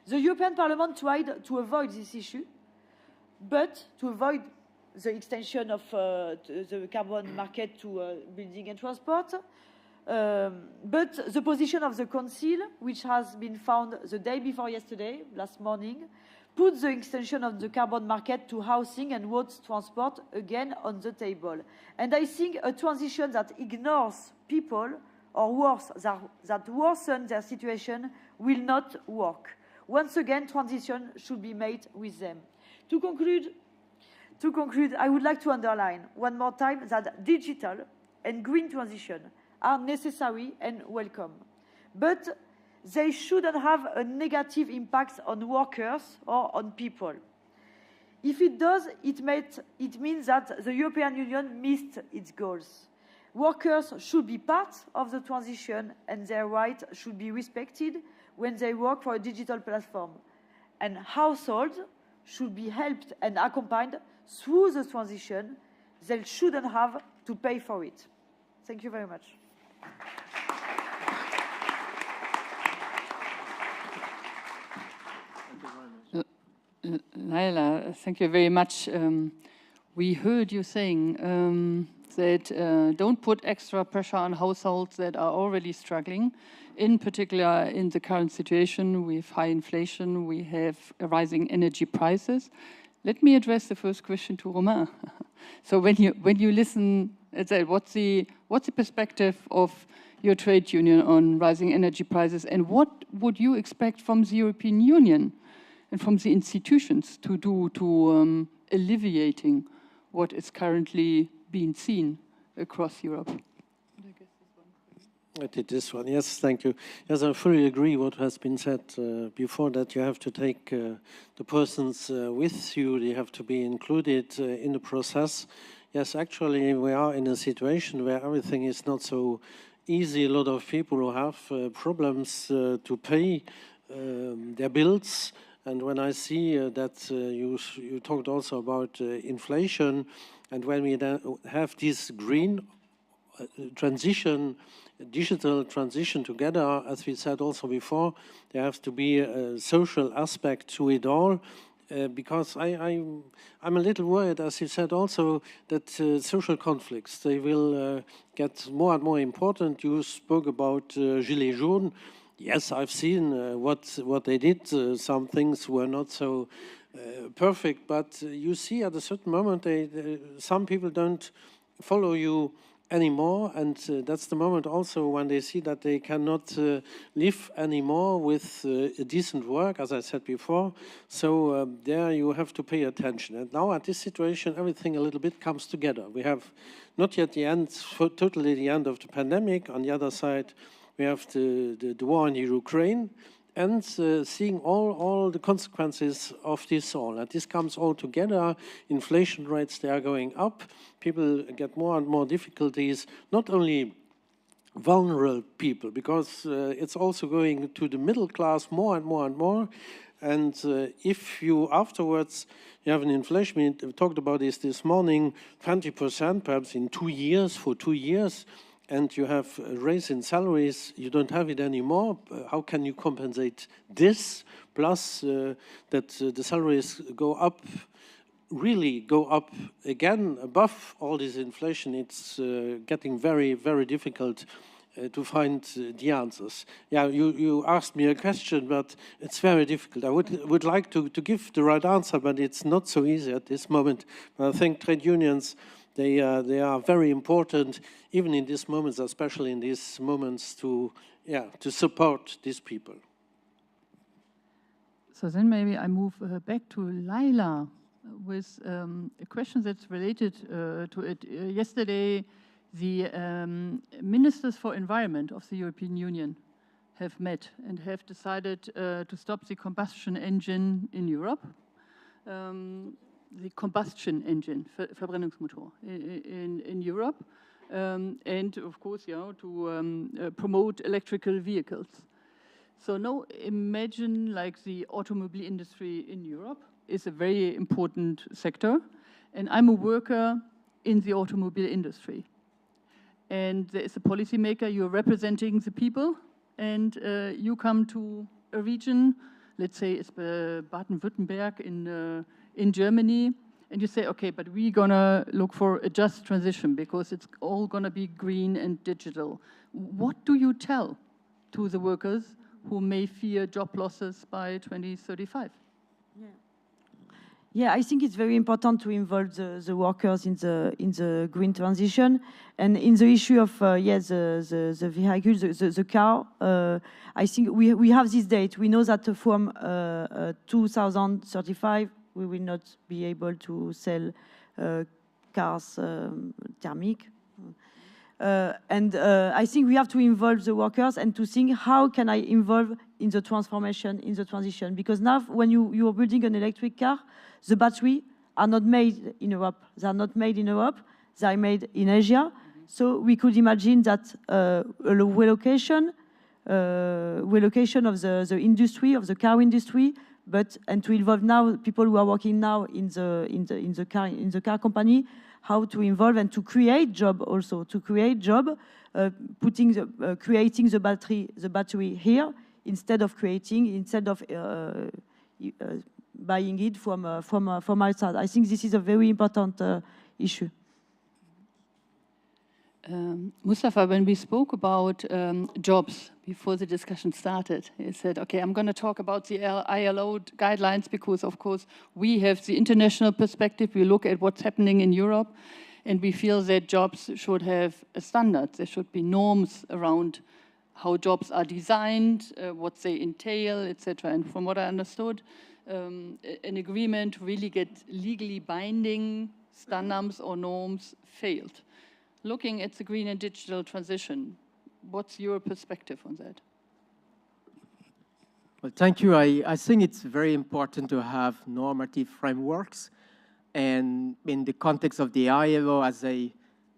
The European Parliament tried to avoid this issue, but to avoid the extension of the carbon market to building and transport. But the position of the Council, which has been found the day before yesterday, last morning, put the extension of the carbon market to housing and road transport again on the table. And I think a transition that ignores people, or worse, that worsens their situation, will not work. Once again, transition should be made with them. To conclude, I would like to underline one more time that digital and green transition are necessary and welcome. But they shouldn't have a negative impact on workers or on people. If it does, it means that the European Union missed its goals. Workers should be part of the transition and their rights should be respected when they work for a digital platform. And households should be helped and accompanied through the transition. They shouldn't have to pay for it. Thank you very much. Laila, thank you very much. We heard you saying that don't put extra pressure on households that are already struggling. In particular, in the current situation, we have high inflation, we have rising energy prices. Let me address the first question to Romain. So when you listen, what's the perspective of your trade union on rising energy prices, and what would you expect from the European Union and from the institutions to do to alleviating what is currently being seen across Europe? I did this one. Yes, thank you. Yes, I fully agree what has been said before, that you have to take the persons with you. They have to be included in the process. Yes, actually, we are in a situation where everything is not so easy. A lot of people who have problems to pay their bills. And when I see that you talked also about inflation, and when we then have this green transition, digital transition together, as we said also before, there has to be a social aspect to it all, because I'm a little worried, as you said also, that social conflicts, they will get more and more important. You spoke about Gilets jaunes. Yes, I've seen what they did. Some things were not so perfect, but you see at a certain moment, some people don't follow you anymore, and that's the moment also when they see that they cannot live anymore with a decent work, as I said before. So there you have to pay attention. And now at this situation, everything a little bit comes together. We have not yet totally the end of the pandemic. On the other side, we have the war in Ukraine, and seeing all the consequences of this all. And this comes all together. Inflation rates, they are going up. People get more and more difficulties, not only vulnerable people, because it's also going to the middle class more and more and more. And if you afterwards, you have an inflation, we talked about this morning, 20% perhaps in 2 years, for 2 years, and you have a raise in salaries, you don't have it anymore. How can you compensate this? Plus that the salaries go up, really go up again above all this inflation. It's getting very, very difficult to find the answers. Yeah, you asked me a question, but it's very difficult. I would like to give the right answer, but it's not so easy at this moment. But I think trade unions, they are very important, even in these moments, especially in these moments, to support these people. So then maybe I move back to Laila with a question that's related to it. Yesterday, the ministers for environment of the European Union have met and have decided to stop the combustion engine in Europe. The combustion engine, Verbrennungsmotor, in Europe, and of course, to promote electrical vehicles. So now imagine like the automobile industry in Europe is a very important sector, and I'm a worker in the automobile industry. And there is a policymaker, you're representing the people, and you come to a region, let's say it's Baden-Württemberg in Germany, and you say, okay, but we're gonna look for a just transition because it's all gonna be green and digital. What do you tell to the workers who may fear job losses by 2035? Yeah, I think it's very important to involve the workers in the green transition, and in the issue of the vehicles, the car. I think we have this date. We know that from 2035 we will not be able to sell cars thermic. And I think we have to involve the workers and to think how can I involve in the transformation, in the transition. Because now when you are building an electric car, the batteries are not made in Europe. They are not made in Europe. They are made in Asia. So we could imagine that a relocation of the industry, of the car industry, and to involve now people who are working now in the car company, how to involve and to create job also, to create job, creating the battery here instead of buying it from outside. I think this is a very important issue. Mustafa, when we spoke about jobs before the discussion started, he said, okay, I'm going to talk about the ILO guidelines because, of course, we have the international perspective. We look at what's happening in Europe, and we feel that jobs should have a standard. There should be norms around how jobs are designed, what they entail, etc. And from what I understood, an agreement to really get legally binding standards or norms failed. Looking at the green and digital transition, what's your perspective on that? Well, thank you. I think it's very important to have normative frameworks. And in the context of the ILO, as I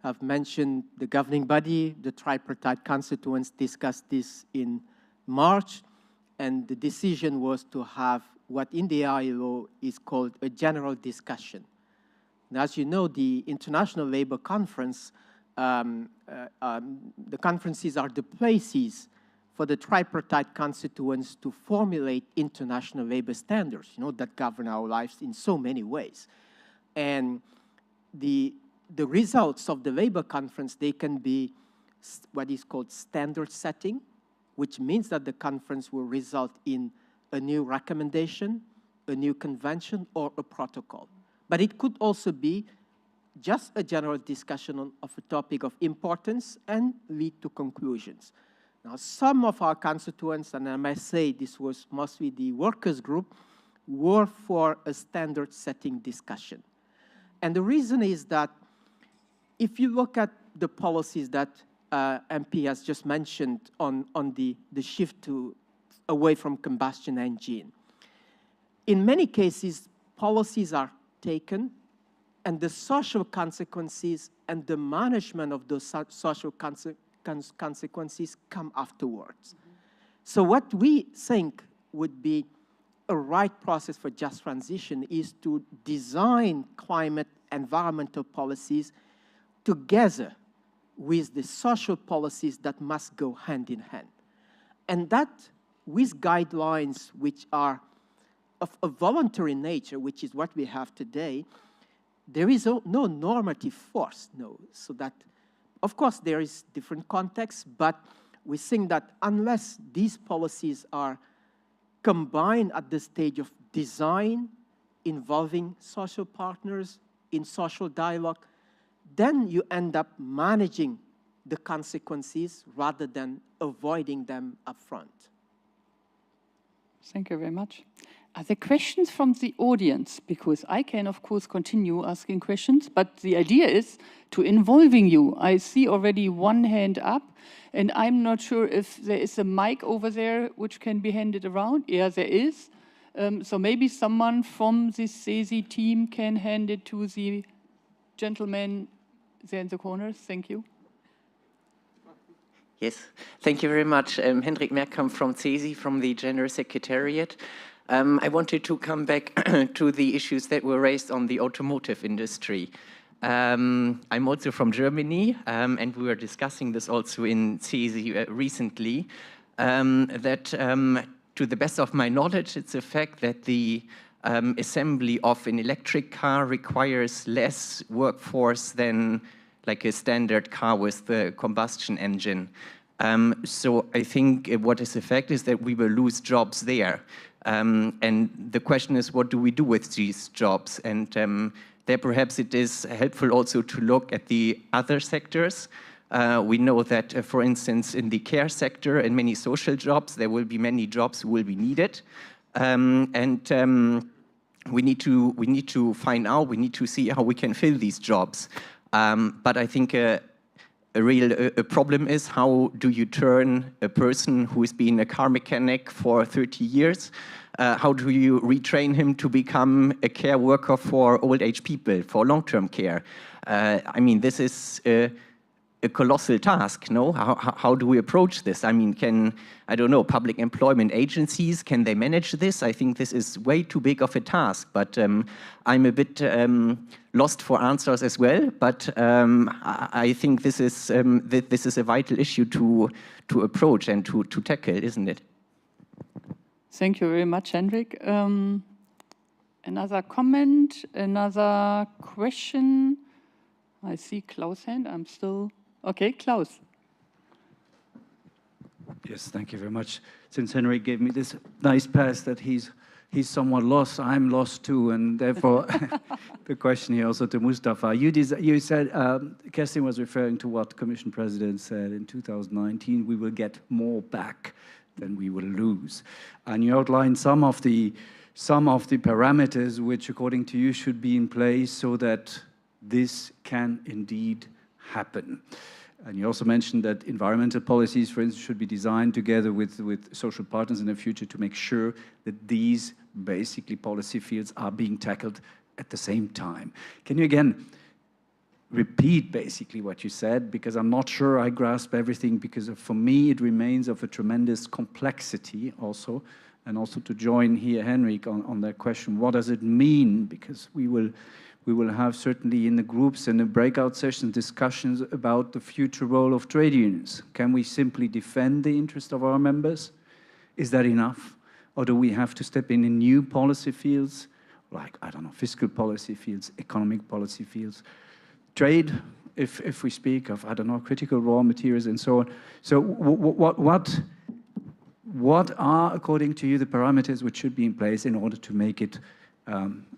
have mentioned, the governing body, the tripartite constituents discussed this in March. And the decision was to have what in the ILO is called a general discussion. And as you know, the International Labour Conference, the conferences are the places for the tripartite constituents to formulate international labor standards, that govern our lives in so many ways. And the results of the labor conference, they can be what is called standard setting, which means that the conference will result in a new recommendation, a new convention, or a protocol. But it could also be just a general discussion of a topic of importance and lead to conclusions. Now, some of our constituents, and I must say this was mostly the workers' group, were for a standard setting discussion. And the reason is that if you look at the policies that MP has just mentioned on the shift away from combustion engine, in many cases, policies are taken and the social consequences and the management of those social consequences come afterwards. So what we think would be a right process for just transition is to design climate environmental policies together with the social policies that must go hand in hand. And that with guidelines which are of a voluntary nature, which is what we have today, there is no normative force, so that, of course, there is different contexts, but we think that unless these policies are combined at the stage of design, involving social partners in social dialogue, then you end up managing the consequences rather than avoiding them upfront. Thank you very much. Are there questions from the audience? Because I can, of course, continue asking questions, but the idea is to involving you. I see already one hand up, and I'm not sure if there is a mic over there which can be handed around. Yeah, there is. So maybe someone from the CESI team can hand it to the gentleman there in the corner. Thank you. Yes, thank you very much. Hendrik Merkamp from CESI, from the General Secretariat. I wanted to come back to the issues that were raised on the automotive industry. I'm also from Germany, and we were discussing this also in CESI recently, that to the best of my knowledge, it's a fact that the assembly of an electric car requires less workforce than like a standard car with the combustion engine. So I think what is the fact is that we will lose jobs there. And the question is, what do we do with these jobs? And there perhaps it is helpful also to look at the other sectors. We know that, for instance, in the care sector and many social jobs, there will be many jobs who will be needed. We need to find out, we need to see how we can fill these jobs. But I think a real problem is, how do you turn a person who has been a car mechanic for 30 years, how do you retrain him to become a care worker for old age people, for long-term care? I mean, this is a colossal task, no? How do we approach this? I mean, I don't know, public employment agencies, can they manage this? I think this is way too big of a task, but I'm a bit lost for answers as well, but I think this is a vital issue to approach and to tackle, isn't it? Thank you very much, Hendrik. Another comment, another question. I see Klaus' hand. I'm still... Okay, Klaus. Yes, thank you very much. Since Henrik gave me this nice pass that he's somewhat lost, I'm lost too, and therefore the question here also to Mustafa. You said, Kerstin was referring to what Commission President said in 2019, we will get more back than we will lose. And you outlined some of the parameters which, according to you, should be in place so that this can indeed happen. And you also mentioned that environmental policies, for instance, should be designed together with social partners in the future to make sure that these basically policy fields are being tackled at the same time. Can you again repeat basically what you said? Because I'm not sure I grasp everything, because for me it remains of a tremendous complexity also. And also to join here, Henrik, on that question, what does it mean? Because we will have certainly in the groups and the breakout sessions discussions about the future role of trade unions. Can we simply defend the interest of our members? Is that enough? Or do we have to step in new policy fields, like, I don't know, fiscal policy fields, economic policy fields, trade, if we speak of, I don't know, critical raw materials and so on. So what are, according to you, the parameters which should be in place in order to make it,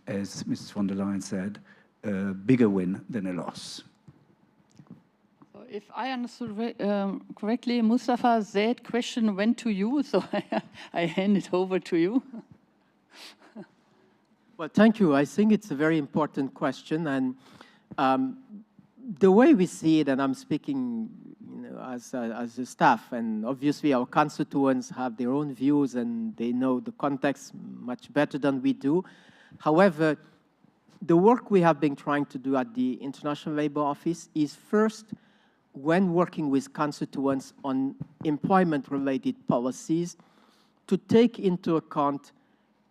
as Mrs. von der Leyen said, a bigger win than a loss? So if I understood correctly, Mustafa, that question went to you, so I hand it over to you. Well, thank you. I think it's a very important question, and the way we see it, and I'm speaking as a staff, and obviously our constituents have their own views and they know the context much better than we do. However, the work we have been trying to do at the International Labour Office is first, when working with constituents on employment-related policies, to take into account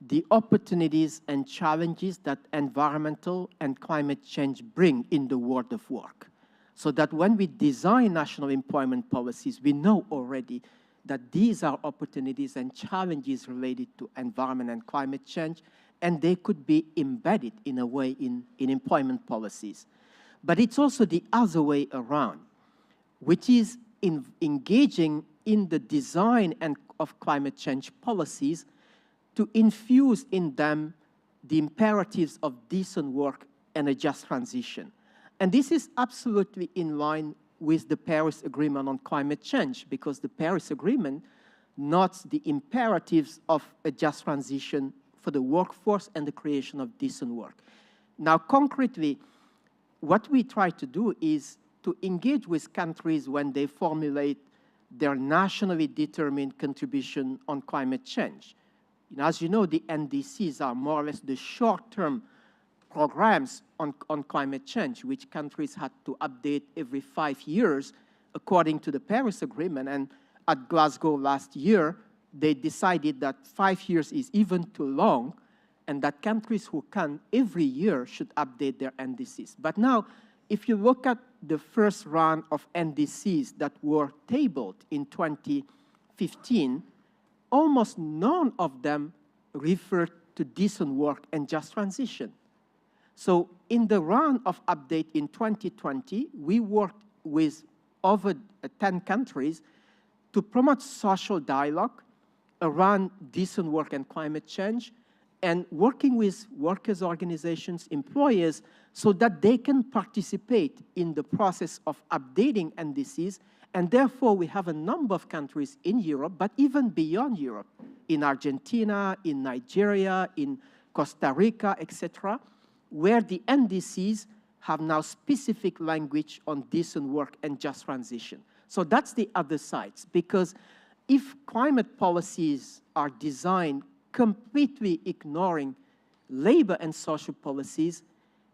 the opportunities and challenges that environmental and climate change bring in the world of work. So that when we design national employment policies, we know already that these are opportunities and challenges related to environment and climate change, and they could be embedded in a way in employment policies. But it's also the other way around, which is engaging in the design of climate change policies to infuse in them the imperatives of decent work and a just transition. And this is absolutely in line with the Paris Agreement on climate change, because the Paris Agreement notes the imperatives of a just transition for the workforce and the creation of decent work. Now, concretely, what we try to do is to engage with countries when they formulate their nationally determined contribution on climate change. As you know, the NDCs are more or less the short-term programs on climate change, which countries had to update every 5 years according to the Paris Agreement. And at Glasgow last year, they decided that 5 years is even too long, and that countries who can every year should update their NDCs. But now, if you look at the first round of NDCs that were tabled in 2015, almost none of them referred to decent work and just transition. So in the round of update in 2020, we worked with over 10 countries to promote social dialogue around decent work and climate change, and working with workers' organizations, employers, so that they can participate in the process of updating NDCs. And therefore, we have a number of countries in Europe, but even beyond Europe, in Argentina, in Nigeria, in Costa Rica, etc., where the NDCs have now specific language on decent work and just transition. So that's the other side, because if climate policies are designed completely ignoring labor and social policies,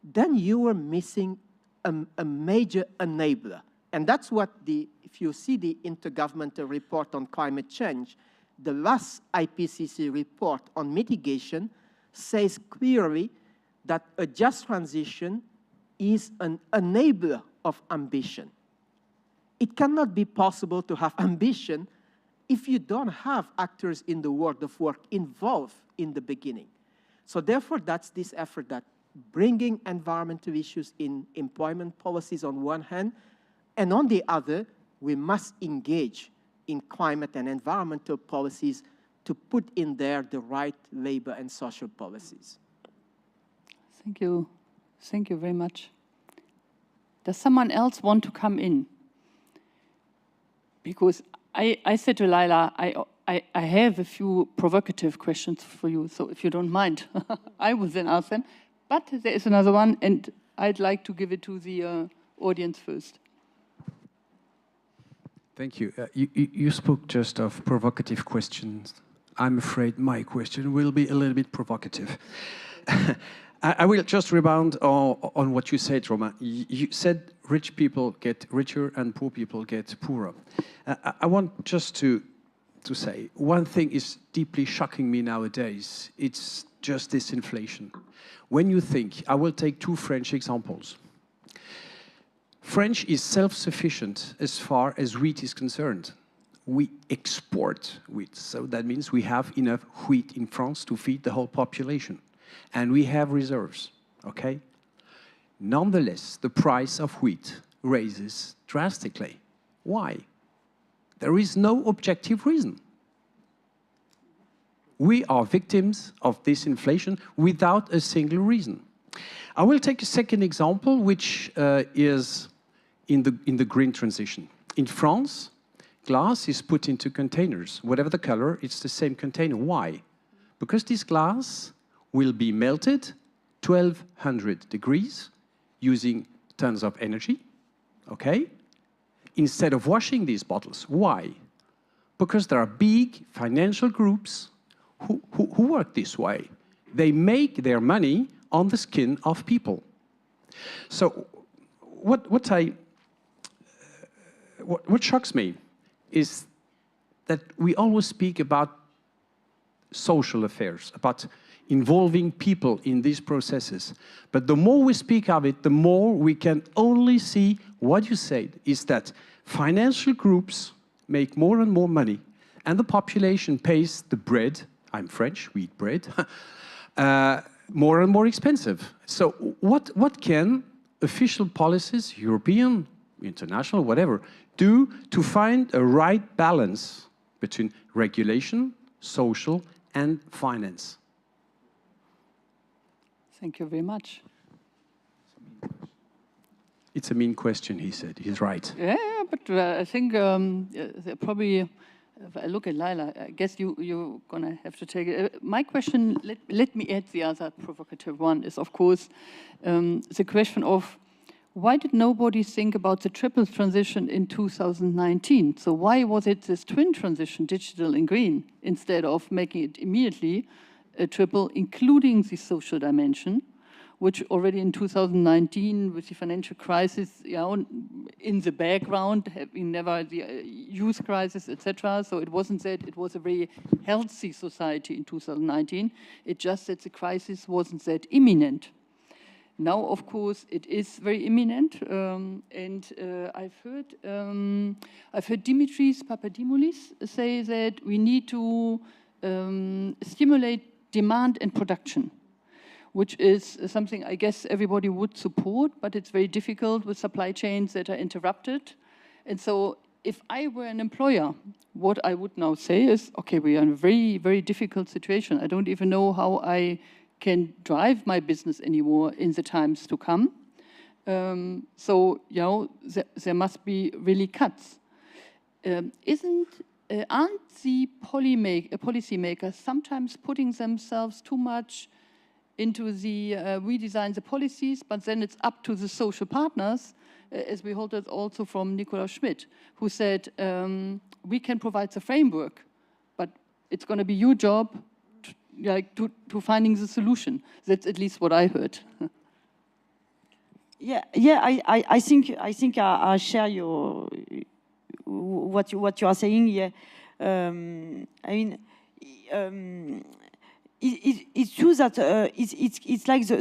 then you are missing a major enabler. And that's what if you see the Intergovernmental Report on Climate Change, the last IPCC report on mitigation says clearly that a just transition is an enabler of ambition. It cannot be possible to have ambition if you don't have actors in the world of work involved in the beginning. So therefore, that's this effort that bringing environmental issues in employment policies on one hand, and on the other, we must engage in climate and environmental policies to put in there the right labor and social policies. Thank you. Thank you very much. Does someone else want to come in? Because I said to Laila, I have a few provocative questions for you, so if you don't mind, I will then ask them. But there is another one, and I'd like to give it to the audience first. Thank you. You spoke just of provocative questions. I'm afraid my question will be a little bit provocative. I will just rebound on what you said, Romain. You said rich people get richer and poor people get poorer. I want just to say, one thing is deeply shocking me nowadays. It's just this inflation. When you think, I will take two French examples. French is self-sufficient as far as wheat is concerned. We export wheat, so that means we have enough wheat in France to feed the whole population. And we have reserves, okay? Nonetheless, the price of wheat raises drastically. Why? There is no objective reason. We are victims of this inflation without a single reason. I will take a second example, which is in the green transition. In France, glass is put into containers. Whatever the color, it's the same container. Why? Because this glass will be melted 1200 degrees using tons of energy, okay? Instead of washing these bottles. Why? Because there are big financial groups who work this way. They make their money on the skin of people. So what shocks me is that we always speak about social affairs, about involving people in these processes. But the more we speak of it, the more we can only see what you said, is that financial groups make more and more money, and the population pays the bread, I'm French, we eat bread, more and more expensive. So what can official policies, European, international, whatever, do to find a right balance between regulation, social, and finance? Thank you very much. It's a mean question, he said. He's right. Yeah, but I think probably, if I look at Laila, I guess you're going to have to take it. My question, let me add the other provocative one, is of course the question of why did nobody think about the triple transition in 2019? So why was it this twin transition, digital and green, instead of making it immediately a triple, including the social dimension, which already in 2019, with the financial crisis, you know, in the background, having never the youth crisis, etc. So it wasn't that it was a very healthy society in 2019. It just that the crisis wasn't that imminent. Now, of course, it is very imminent, and I've heard Dimitris Papadimoulis say that we need to stimulate demand and production, which is something I guess everybody would support, but it's very difficult with supply chains that are interrupted. And so if I were an employer, what I would now say is, okay, we are in a very, very difficult situation. I don't even know how I can drive my business anymore in the times to come. So, you know, there must be really cuts. Aren't the policymakers sometimes putting themselves too much into the redesign the policies, but then it's up to the social partners, as we heard it also from Nicola Schmidt, who said, we can provide the framework, but it's going to be your job to finding the solution. That's at least what I heard. I think I share your what you are saying. Yeah, I mean, it's true that it's like the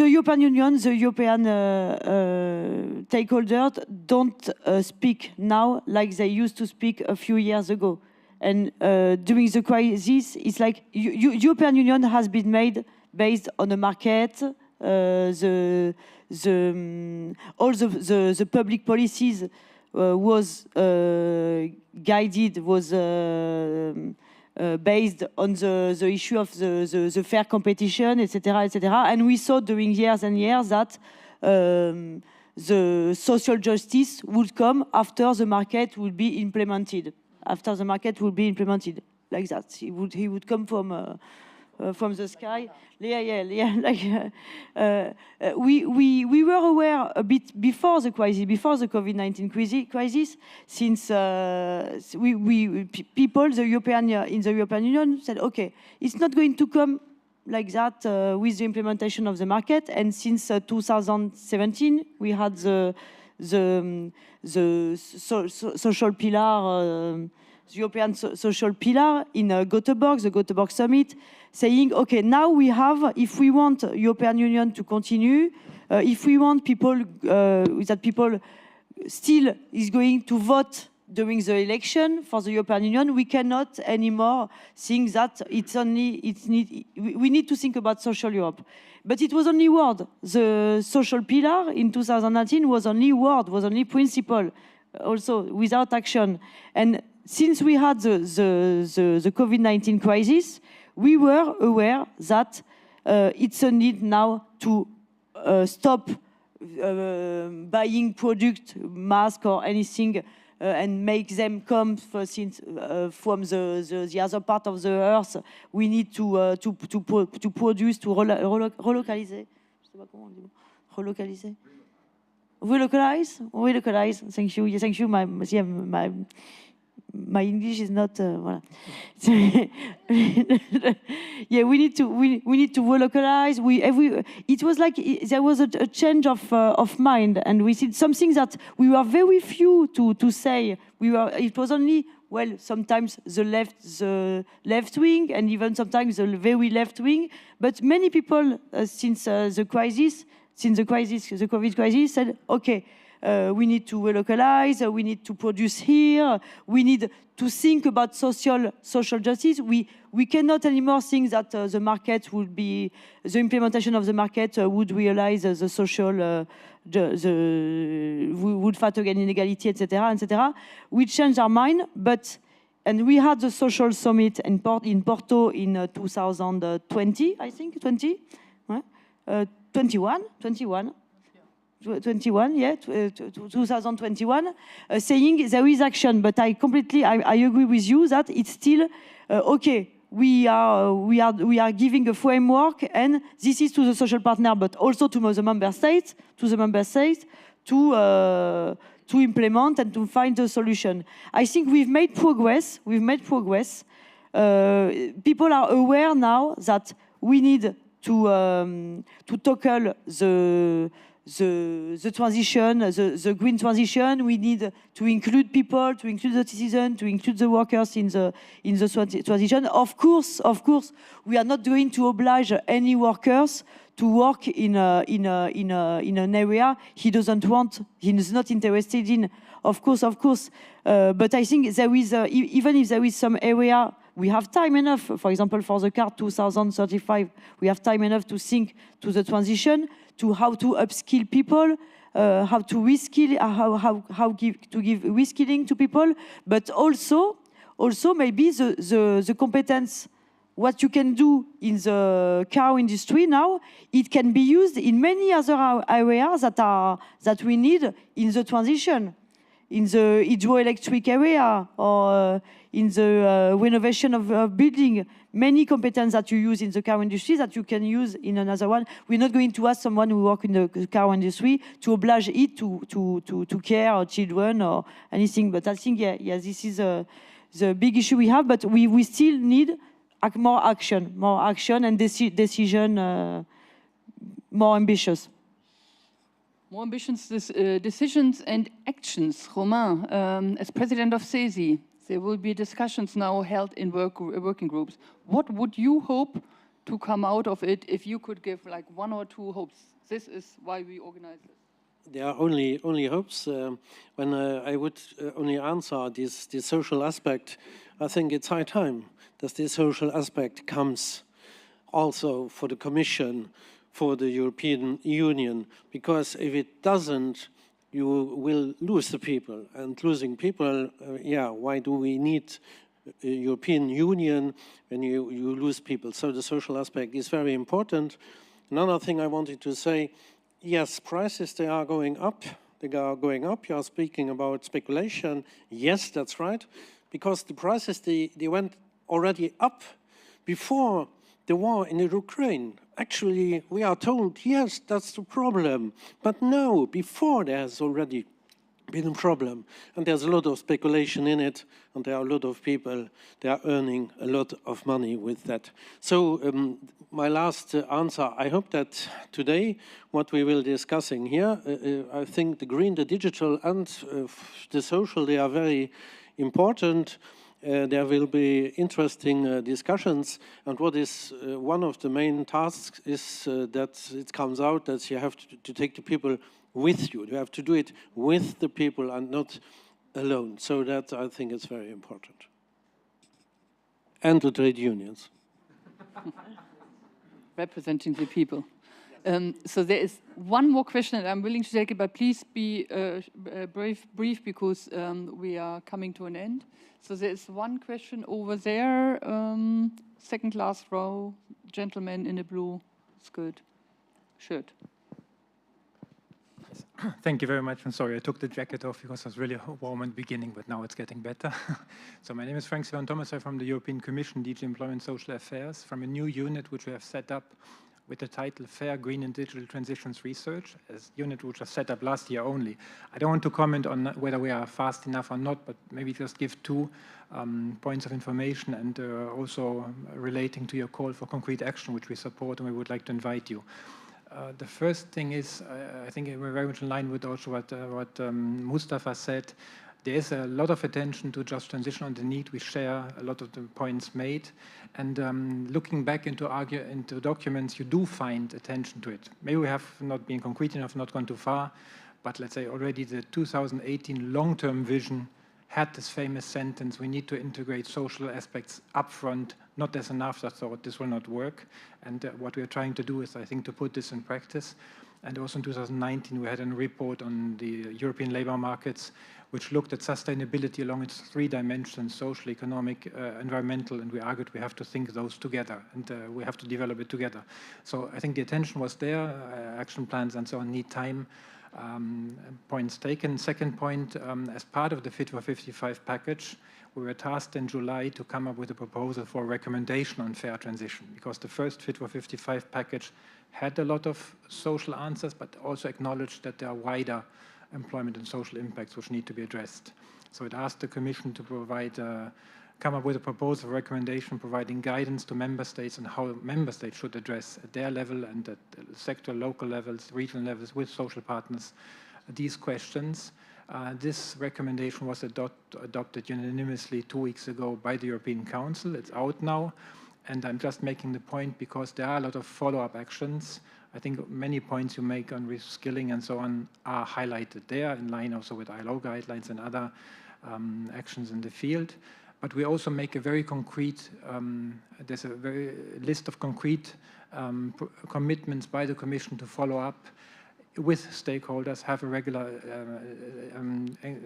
European Union, the European stakeholders don't speak now like they used to speak a few years ago. And during the crisis, it's like European Union has been made based on the market, all the public policies was guided, was based on the issue of the fair competition, etc., etc. And we saw during years and years that the social justice would come after the market would be implemented. After the market would be implemented, like that, he would come from the sky. Yeah. Like we were aware a bit before the crisis, before the COVID-19 crisis, since people, in the European Union said, okay, it's not going to come like that with the implementation of the market. And since 2017, we had the social pillar, the European social pillar in Göteborg, the Göteborg summit, saying, okay, now we have, if we want European Union to continue, if we want people, that people still is going to vote during the election for the European Union, we cannot anymore think that we need to think about social Europe. But it was only word. The social pillar in 2019 was only word, was only principle, also without action. And since we had the COVID-19 crisis, we were aware that it's a need now to stop buying product, mask or anything, and make them come from the other part of the earth. We need to produce, to relocalize. Relocalize. Thank you. Thank you. My English is not. Voilà. Yeah, we need to relocalize. It was like there was a change of mind, and we see something that we were very few to say. It was only, well, sometimes the left wing, and even sometimes the very left wing. But many people since the COVID crisis, said, okay. We need to relocalize, we need to produce here, we need to think about social justice. We cannot anymore think that the market would be, the implementation of the market would realize the social, would fight against inequality, etc., etc. We changed our mind, and we had the social summit in Porto in 2020, I think, 2021, saying there is action, but I agree with you that it's still okay. We are giving a framework, and this is to the social partner, but also to the member states, to implement and to find a solution. I think we've made progress. People are aware now that we need to tackle the transition, the green transition. We need to include people, to include the citizens, to include the workers in the transition. Of course, we are not going to oblige any workers to work in an area he doesn't want, he is not interested in. Of course. But I think there is, even if there is some area, we have time enough. For example, for the car 2035, we have time enough to think to the transition, to how to upskill people, how to reskill, how to give reskilling to people, but also maybe the competence. What you can do in the car industry now, it can be used in many other areas that we need in the transition, in the hydroelectric area, or in the renovation of building. Many competences that you use in the car industry that you can use in another one. We're not going to ask someone who works in the car industry to oblige it to care or children or anything. But I think, yeah, this is the big issue we have. But we still need more action and decision, more ambitious. More ambitious decisions and actions. Romain, as president of CESI, there will be discussions now held in working groups. What would you hope to come out of it if you could give like one or two hopes? This is why we organize this. there are only hopes. When I would only answer this social aspect, I think it's high time that this social aspect comes also for the Commission, for the European Union, because if it doesn't, you will lose the people. And losing people, yeah, why do we need a European Union when you lose people? So the social aspect is very important. Another thing I wanted to say, yes, prices, they are going up. They are going up. You are speaking about speculation. Yes, that's right. Because the prices, they went already up before the war in Ukraine. Actually, we are told, yes, that's the problem. But no, before there has already been a problem. And there's a lot of speculation in it. And there are a lot of people, they are earning a lot of money with that. So my last answer, I hope that today, what we will discussing here, I think the green, the digital, and the social, they are very important. There will be interesting discussions, and what is one of the main tasks is that it comes out that you have to take the people with you. You have to do it with the people and not alone. So that, I think, is very important. And the trade unions. Representing the people. So there is one more question, and I'm willing to take it, but please be brief because we are coming to an end. So there is one question over there, second last row, gentleman in a blue skirt, shirt. Thank you very much. I'm sorry, I took the jacket off because it was really warm in the beginning, but now it's getting better. So my name is Frank Sivan Thomas. I'm from the European Commission, DG Employment Social Affairs, from a new unit which we have set up with the title Fair, Green and Digital Transitions Research, as unit which was set up last year only. I don't want to comment on whether we are fast enough or not, but maybe just give two points of information and also relating to your call for concrete action, which we support and we would like to invite you. The first thing is, I think we're very much in line with also what Mustafa said. There is a lot of attention to just transition on the need. We share a lot of the points made. And looking back into documents, you do find attention to it. Maybe we have not been concrete enough, not gone too far, but let's say already the 2018 long-term vision had this famous sentence, we need to integrate social aspects upfront, not as an afterthought, this will not work. And what we are trying to do is, I think, to put this in practice. And also in 2019, we had a report on the European labor markets, which looked at sustainability along its three dimensions, social, economic, environmental, and we argued we have to think those together, and we have to develop it together. So I think the attention was there, action plans and so on need time. Points taken. Second point, as part of the Fit for 55 package, we were tasked in July to come up with a proposal for a recommendation on fair transition, because the first Fit for 55 package had a lot of social answers, but also acknowledged that there are wider employment and social impacts which need to be addressed. So it asked the Commission to provide, come up with a proposal, recommendation, providing guidance to member states on how member states should address at their level and at sector, local levels, regional levels with social partners these questions. This recommendation was adopted unanimously 2 weeks ago by the European Council. It's out now. And I'm just making the point because there are a lot of follow-up actions. I think many points you make on reskilling and so on are highlighted there, in line also with Ilo Guidelines and other actions in the field. But we also make a very concrete, there's a very list of concrete commitments by the Commission to follow up with stakeholders, have a regular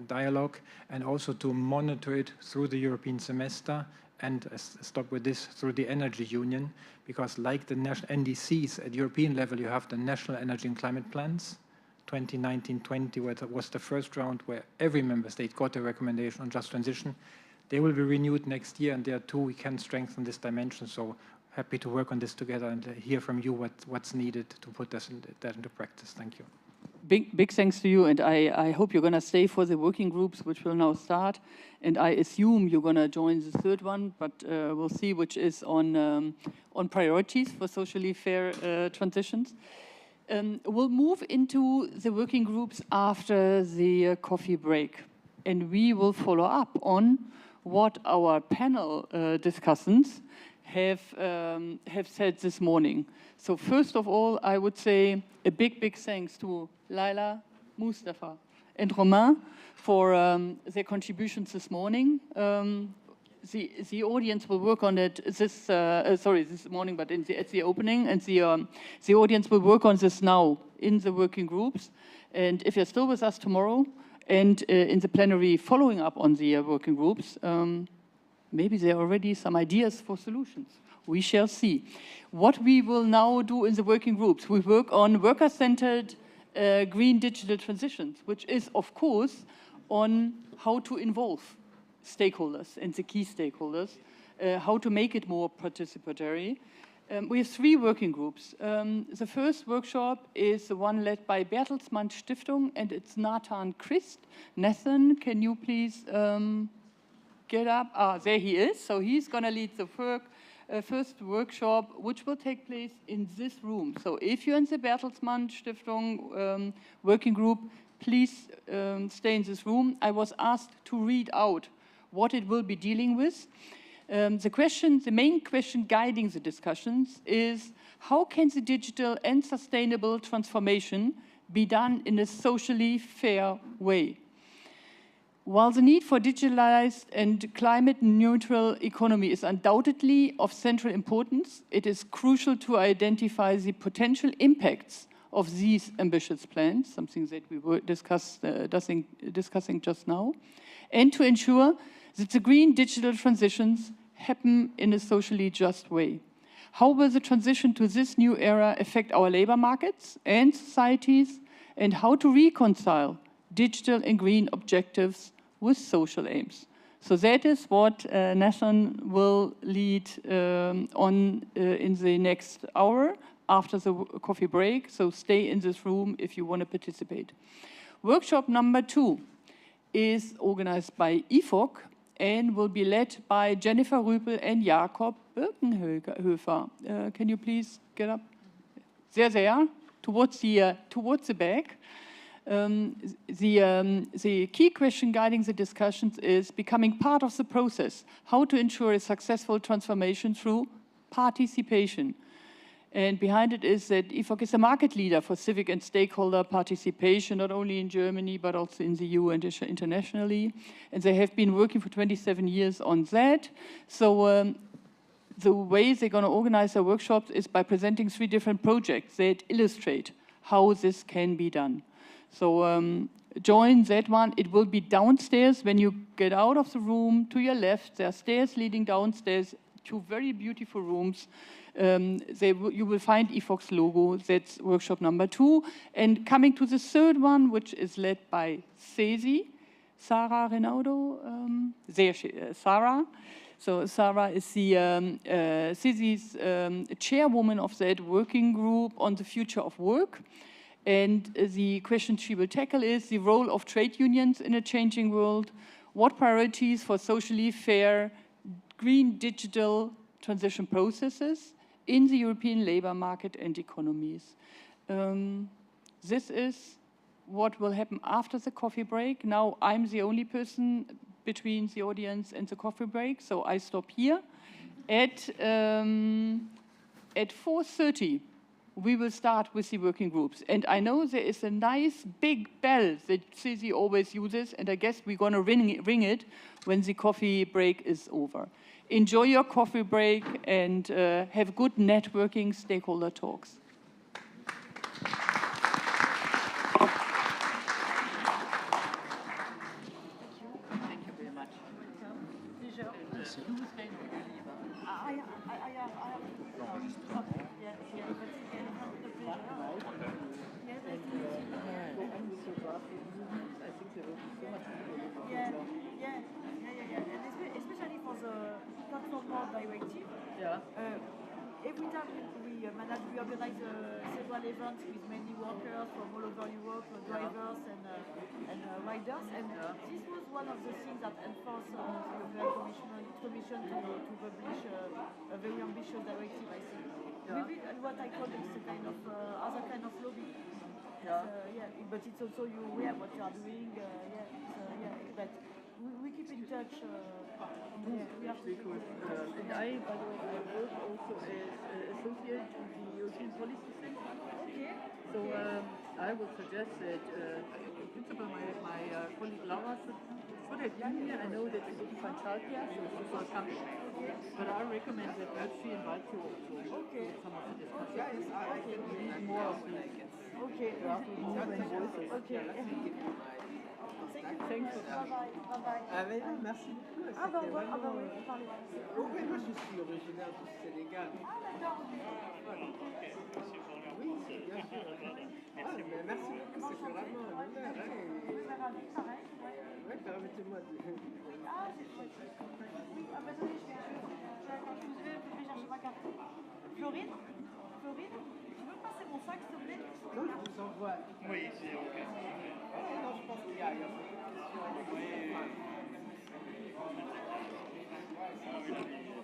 dialogue, and also to monitor it through the European semester, and stop with this, through the Energy Union, because like the national NDCs at European level, you have the National Energy and Climate Plans, 2019-20, where it was the first round where every member state got a recommendation on just transition. They will be renewed next year, and there too we can strengthen this dimension. So happy to work on this together and hear from you what's needed to put that into practice. Thank you. Big thanks to you, and I hope you're going to stay for the working groups, which will now start. And I assume you're going to join the third one, but we'll see, which is on priorities for socially fair transitions. We'll move into the working groups after the coffee break, and we will follow up on what our panel discussants have said this morning. So first of all, I would say a big thanks to Laila, Mustafa, and Romain for their contributions this morning. The audience will work on it this morning, but at the opening, and the audience will work on this now in the working groups. And if you're still with us tomorrow, and in the plenary following up on the working groups, maybe there are already some ideas for solutions. We shall see. What we will now do in the working groups, we work on worker-centered green digital transitions, which is, of course, on how to involve stakeholders and the key stakeholders, how to make it more participatory. We have 3 working groups. The first workshop is the one led by Bertelsmann Stiftung, and it's Nathan Christ. Nathan, can you please get up? Ah, there he is. So he's going to lead the first workshop, which will take place in this room. So if you're in the Bertelsmann Stiftung working group, please stay in this room. I was asked to read out what it will be dealing with. The main question guiding the discussions is how can the digital and sustainable transformation be done in a socially fair way? While the need for digitalized and climate-neutral economy is undoubtedly of central importance, it is crucial to identify the potential impacts of these ambitious plans, something that we were discussing just now, and to ensure that the green digital transitions happen in a socially just way. How will the transition to this new era affect our labor markets and societies, and how to reconcile digital and green objectives with social aims? So that is what Nathan will lead on in the next hour after the coffee break. So stay in this room if you want to participate. Workshop number 2 is organized by IFOC and will be led by Jennifer Rüpel and Jakob Birkenhöfer. Can you please get up? There, towards the back. The key question guiding the discussions is becoming part of the process, how to ensure a successful transformation through participation. And behind it is that IFOC is a market leader for civic and stakeholder participation, not only in Germany, but also in the EU and internationally. And they have been working for 27 years on that. So the way they're going to organize their workshops is by presenting 3 different projects that illustrate how this can be done. So join that one. It will be downstairs when you get out of the room. To your left, there are stairs leading downstairs, 2 very beautiful rooms. You will find IFOC's logo. That's workshop number 2. And coming to the third one, which is led by CESI, Sarah Renaudo. There she is, Sarah. So Sarah is the CESI's chairwoman of that working group on the future of work. And the question she will tackle is the role of trade unions in a changing world. What priorities for socially fair green digital transition processes in the European labor market and economies. This is what will happen after the coffee break. Now, I'm the only person between the audience and the coffee break, so I stop here. At 4:30, we will start with the working groups. And I know there is a nice big bell that CESI always uses, and I guess we're going to ring it when the coffee break is over. Enjoy your coffee break and have good networking stakeholder talks. Thank you very much. Especially for the platform board directive. Every time we organize several events with many workers from all over Europe, drivers and riders. And this was one of the things that enforced the European Commission to publish a very ambitious directive, I think. Maybe what I call is a kind of other kind of lobby. But it's also what you are doing. But we keep in touch. We have to keep in touch. And I, by the way, I work also as associate to the European Policy Center. Okay. So I would suggest that, in principle, my colleague Laura should have been here. I know that she didn't find childcare, so she's not coming. But I recommend that perhaps she invites you also Okay. to some of the discussions. We need more of these. Okay. Movement voices. Okay. Thanks for Bye bye. Bye bye. Merci beaucoup. Ah bah ouais, ah bah oui, vous parlez français. Oui, moi je suis originaire du Sénégal. Ah d'accord. Oui, bien sûr. Merci beaucoup. Merci beaucoup, c'est vraiment un honneur. Oui, bah ravi, pareil. Oui, permettez-moi de... Ah, oui, ah bah attendez, je vais chercher ma carte. Florine, tu veux passer mon sac, s'il te plaît? Non, je vous envoie. Oui, c'est OK. Non, je pense qu'il y a beaucoup de questions.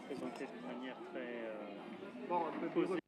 Présenté de manière très Bon, un peu posée.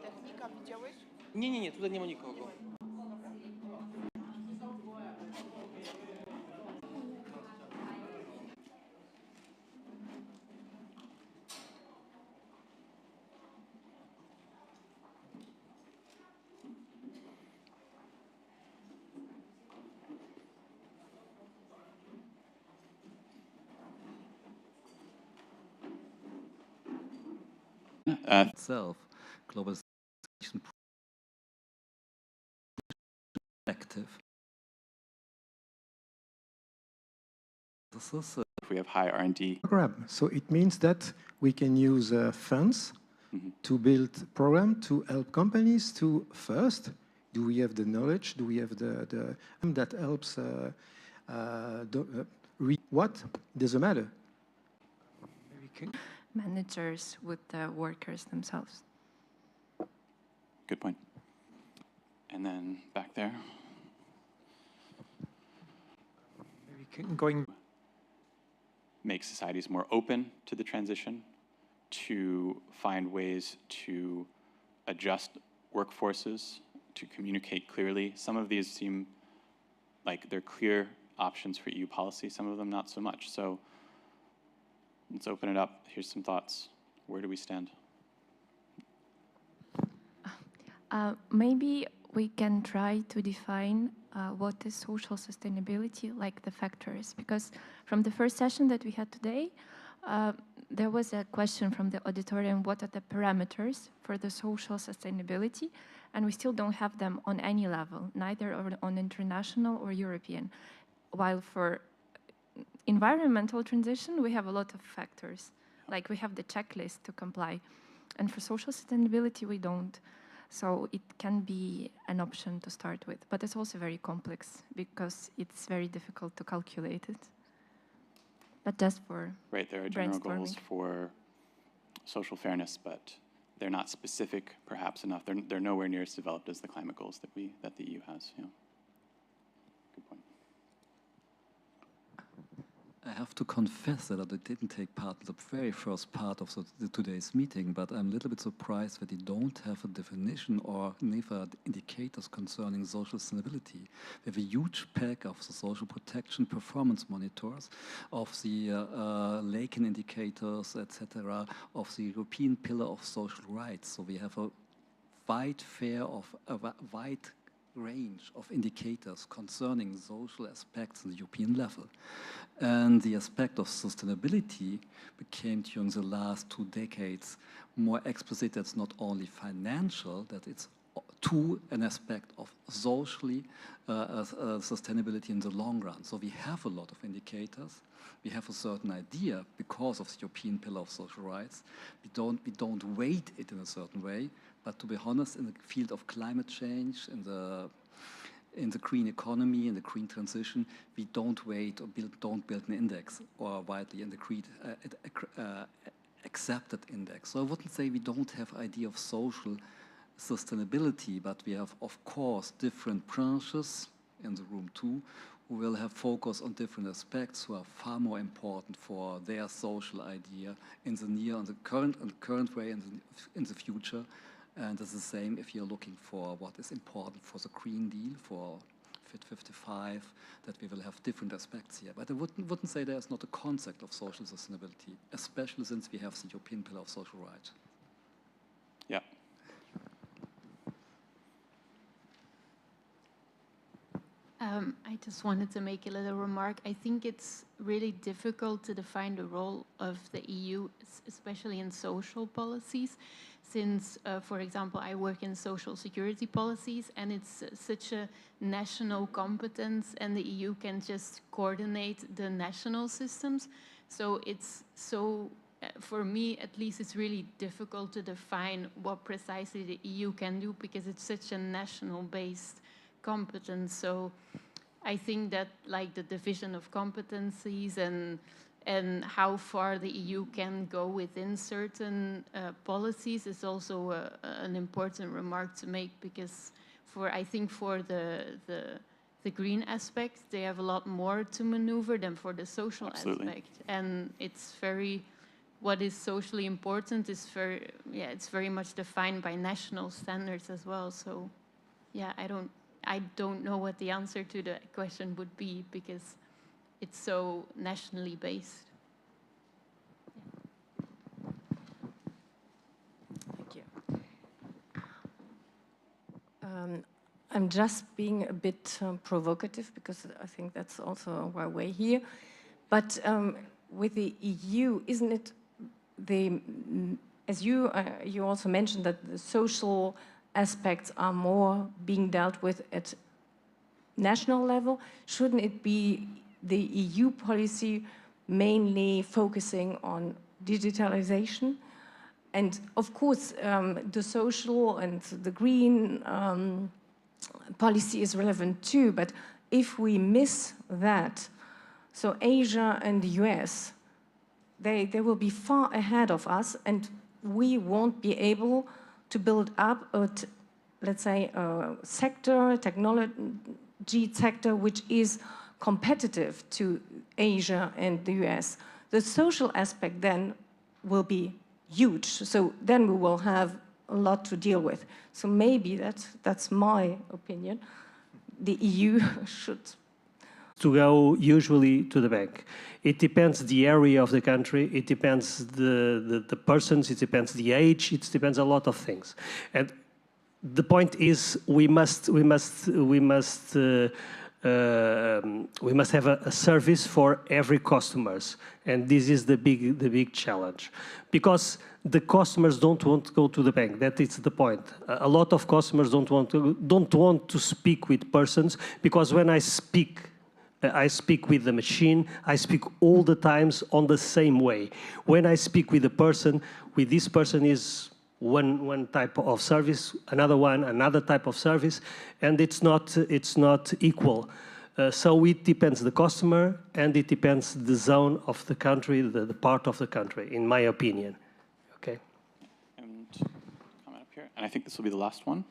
Technika widziałeś? Nie, tutaj nie ma nikogo. Itself, globalization active. If we have high R&D program. So it means that we can use funds to build program to help companies to first, do we have the knowledge? Do we have the that helps what? Doesn't matter. Managers with the workers themselves. Good point. And then back there. Going make societies more open to the transition, to find ways to adjust workforces, to communicate clearly. Some of these seem like they're clear options for EU policy, some of them not so much. So let's open it up. Here's some thoughts. Where do we stand? Maybe we can try to define what is social sustainability, like the factors, because from the first session that we had today, there was a question from the auditorium, what are the parameters for the social sustainability? And we still don't have them on any level, neither on international or European. While for environmental transition, we have a lot of factors, like we have the checklist to comply. And for social sustainability, we don't. So it can be an option to start with, but it's also very complex because it's very difficult to calculate it. But just for right, there are general goals for social fairness, but they're not specific, perhaps enough. They're nowhere near as developed as the climate goals that the EU has. Yeah. Good point. I have to confess that I didn't take part in the very first part of today's meeting, but I'm a little bit surprised that you don't have a definition or neither indicators concerning social sustainability. We have a huge pack of the social protection performance monitors, of the Laken indicators, etc., of the European Pillar of Social Rights. So we have a wide range of indicators concerning social aspects on the European level. And the aspect of sustainability became during the last 2 decades more explicit. That's not only financial, that it's an aspect of socially sustainability in the long run. So we have a lot of indicators. We have a certain idea because of the European Pillar of Social Rights. We don't weight it in a certain way, but to be honest, in the field of climate change, in the green economy, in the green transition, we don't weight or don't build an index or widely agreed accepted index. So I wouldn't say we don't have idea of social sustainability, but we have, of course, different branches in the room too, who will have focus on different aspects who are far more important for their social idea in the near and the current way and in the future. And it's the same if you're looking for what is important for the Green Deal, for Fit 55, that we will have different aspects here. But I wouldn't say there's not a concept of social sustainability, especially since we have the European Pillar of Social Rights. Yeah. I just wanted to make a little remark. I think it's really difficult to define the role of the EU, especially in social policies, since, for example, I work in social security policies, and it's such a national competence, and the EU can just coordinate the national systems. So it's for me, at least, it's really difficult to define what precisely the EU can do because it's such a national-based competence. So I think that like the division of competencies and how far the EU can go within certain policies is also an important remark to make, because I think for the green aspect, they have a lot more to maneuver than for the social Absolutely. aspect. And it's very what is socially important is it's very much defined by national standards as well. So, yeah, I don't know what the answer to the question would be because it's so nationally based. Thank you. I'm just being a bit provocative because I think that's also why we're here. But with the EU, isn't it as you also mentioned that the social aspects are more being dealt with at national level? Shouldn't it be the EU policy mainly focusing on digitalization? And of course, the social and the green policy is relevant too, but if we miss that, so Asia and the US, they will be far ahead of us, and we won't be able to build up let's say, a sector, technology sector, which is competitive to Asia and the US. The social aspect then will be huge. So then we will have a lot to deal with. So maybe that's my opinion. The EU should to go usually to the bank. It depends the area of the country, it depends the persons, it depends the age, it depends a lot of things. And the point is we must have a service for every customers, and this is the big challenge, because the customers don't want to go to the bank. That is the point. A lot of customers don't want to speak with persons, because when I speak with the machine, I speak all the times on the same way. When I speak with a person, with this person is one type of service, another type of service, and it's not equal. So it depends the customer, and it depends the zone of the country, the part of the country, in my opinion. Okay. And comment up here, and I think this will be the last one.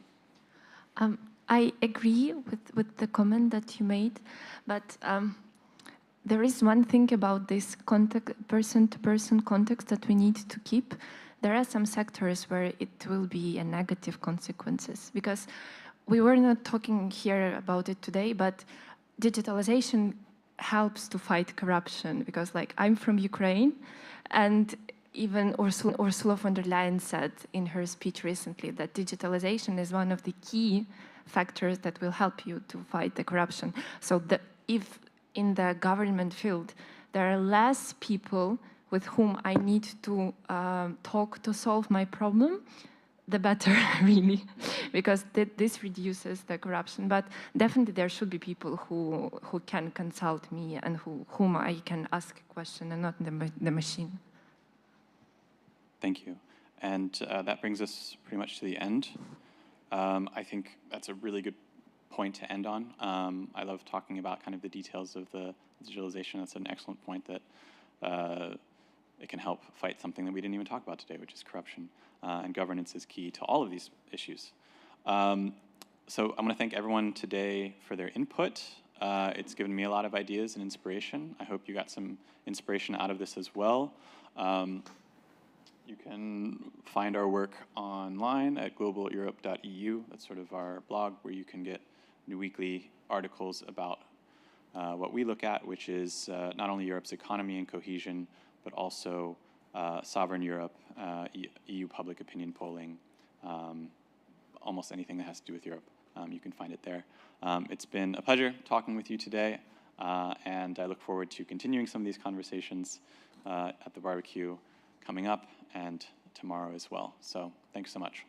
I agree with the comment that you made, but there is one thing about this person-to-person context that we need to keep. There are some sectors where it will be a negative consequences, because we were not talking here about it today, but digitalization helps to fight corruption, because like I'm from Ukraine, and even Ursula von der Leyen said in her speech recently that digitalization is one of the key factors that will help you to fight the corruption. So if in the government field there are less people with whom I need to talk to solve my problem, the better, really, because this reduces the corruption. But definitely there should be people who can consult me and whom I can ask a question and not the machine. Thank you. And that brings us pretty much to the end. I think that's a really good point to end on. I love talking about kind of the details of the digitalization. That's an excellent point that it can help fight something that we didn't even talk about today, which is corruption. And governance is key to all of these issues. So I'm going to thank everyone today for their input. It's given me a lot of ideas and inspiration. I hope you got some inspiration out of this as well. You can find our work online at globaleurope.eu. That's sort of our blog where you can get new weekly articles about what we look at, which is not only Europe's economy and cohesion, but also sovereign Europe, EU public opinion polling, almost anything that has to do with Europe. You can find it there. It's been a pleasure talking with you today, and I look forward to continuing some of these conversations at the barbecue coming up and tomorrow as well. So thanks so much.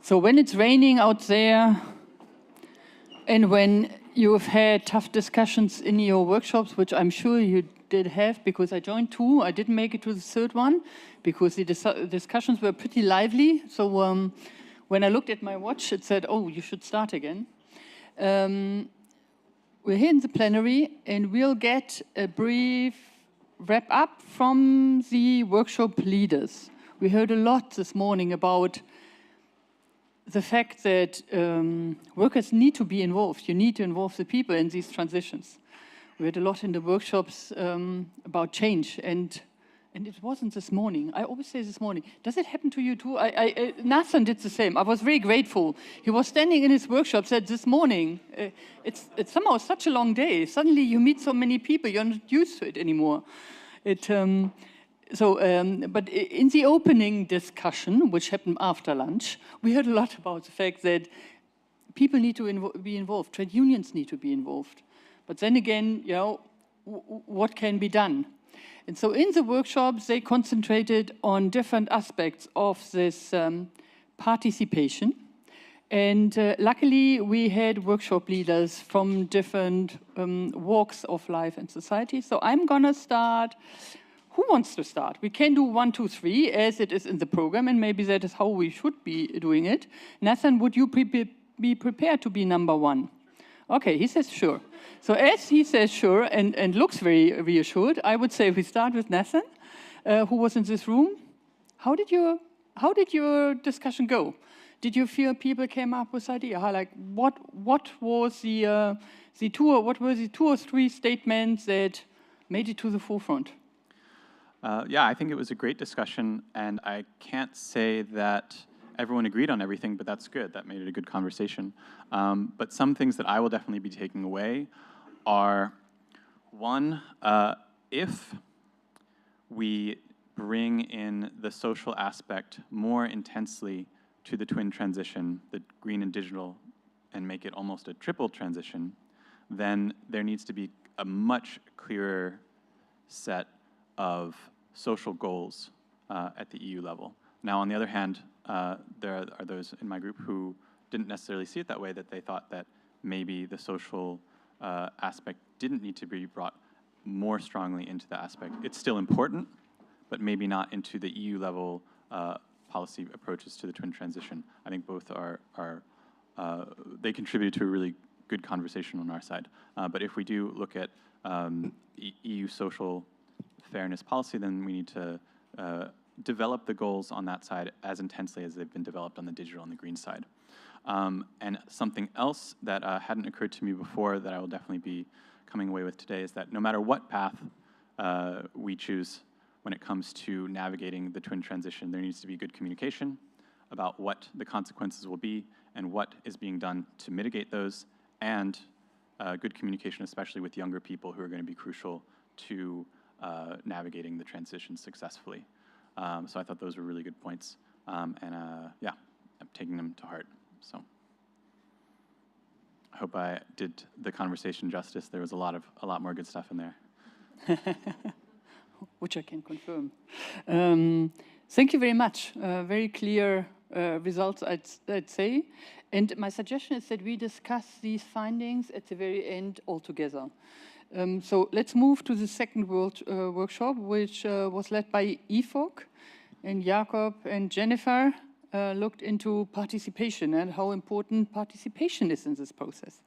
So when it's raining out there, and when you've had tough discussions in your workshops, which I'm sure you did have, because I joined 2, I didn't make it to the 3rd one, because the discussions were pretty lively. So when I looked at my watch, it said, oh, you should start again. We're here in the plenary, and we'll get a brief wrap-up from the workshop leaders. We heard a lot this morning about the fact that workers need to be involved. You need to involve the people in these transitions. We had a lot in the workshops about change, and it wasn't this morning. I always say this morning. Does it happen to you too? Nathan did the same. I was very grateful. He was standing in his workshop, said this morning, it's somehow such a long day. Suddenly you meet so many people, you're not used to it anymore. But in the opening discussion, which happened after lunch, we heard a lot about the fact that people need to be involved, trade unions need to be involved. But then again, you know, what can be done? And so in the workshops, they concentrated on different aspects of this participation. And luckily, we had workshop leaders from different walks of life and society. So I'm gonna start. Who wants to start? We can do 1, 2, 3 as it is in the program, and maybe that is how we should be doing it. Nathan, would you be prepared to be number 1? Okay, he says sure. So as he says sure and looks very reassured, I would say we start with Nathan, who was in this room. How did your discussion go? Did you feel people came up with ideas? Like what was the 2 or 3 statements that made it to the forefront? Yeah, I think it was a great discussion, and I can't say that everyone agreed on everything, but that's good. That made it a good conversation. But some things that I will definitely be taking away are, 1, if we bring in the social aspect more intensely to the twin transition, the green and digital, and make it almost a triple transition, then there needs to be a much clearer set of social goals at the EU level. Now, on the other hand, there are those in my group who didn't necessarily see it that way, that they thought that maybe the social aspect didn't need to be brought more strongly into the aspect. It's still important, but maybe not into the EU level policy approaches to the twin transition. I think both they contributed to a really good conversation on our side. But if we do look at EU social fairness policy, then we need to develop the goals on that side as intensely as they've been developed on the digital and the green side. And something else that hadn't occurred to me before that I will definitely be coming away with today is that no matter what path we choose when it comes to navigating the twin transition, there needs to be good communication about what the consequences will be and what is being done to mitigate those, and good communication, especially with younger people who are going to be crucial to navigating the transition successfully. So I thought those were really good points, yeah, I'm taking them to heart. So I hope I did the conversation justice. There was a lot more good stuff in there. Which I can confirm. Thank you very much. Very clear results, I'd say. And my suggestion is that we discuss these findings at the very end all together. So let's move to the second workshop, which was led by IFOC, and Jakob and Jennifer looked into participation and how important participation is in this process.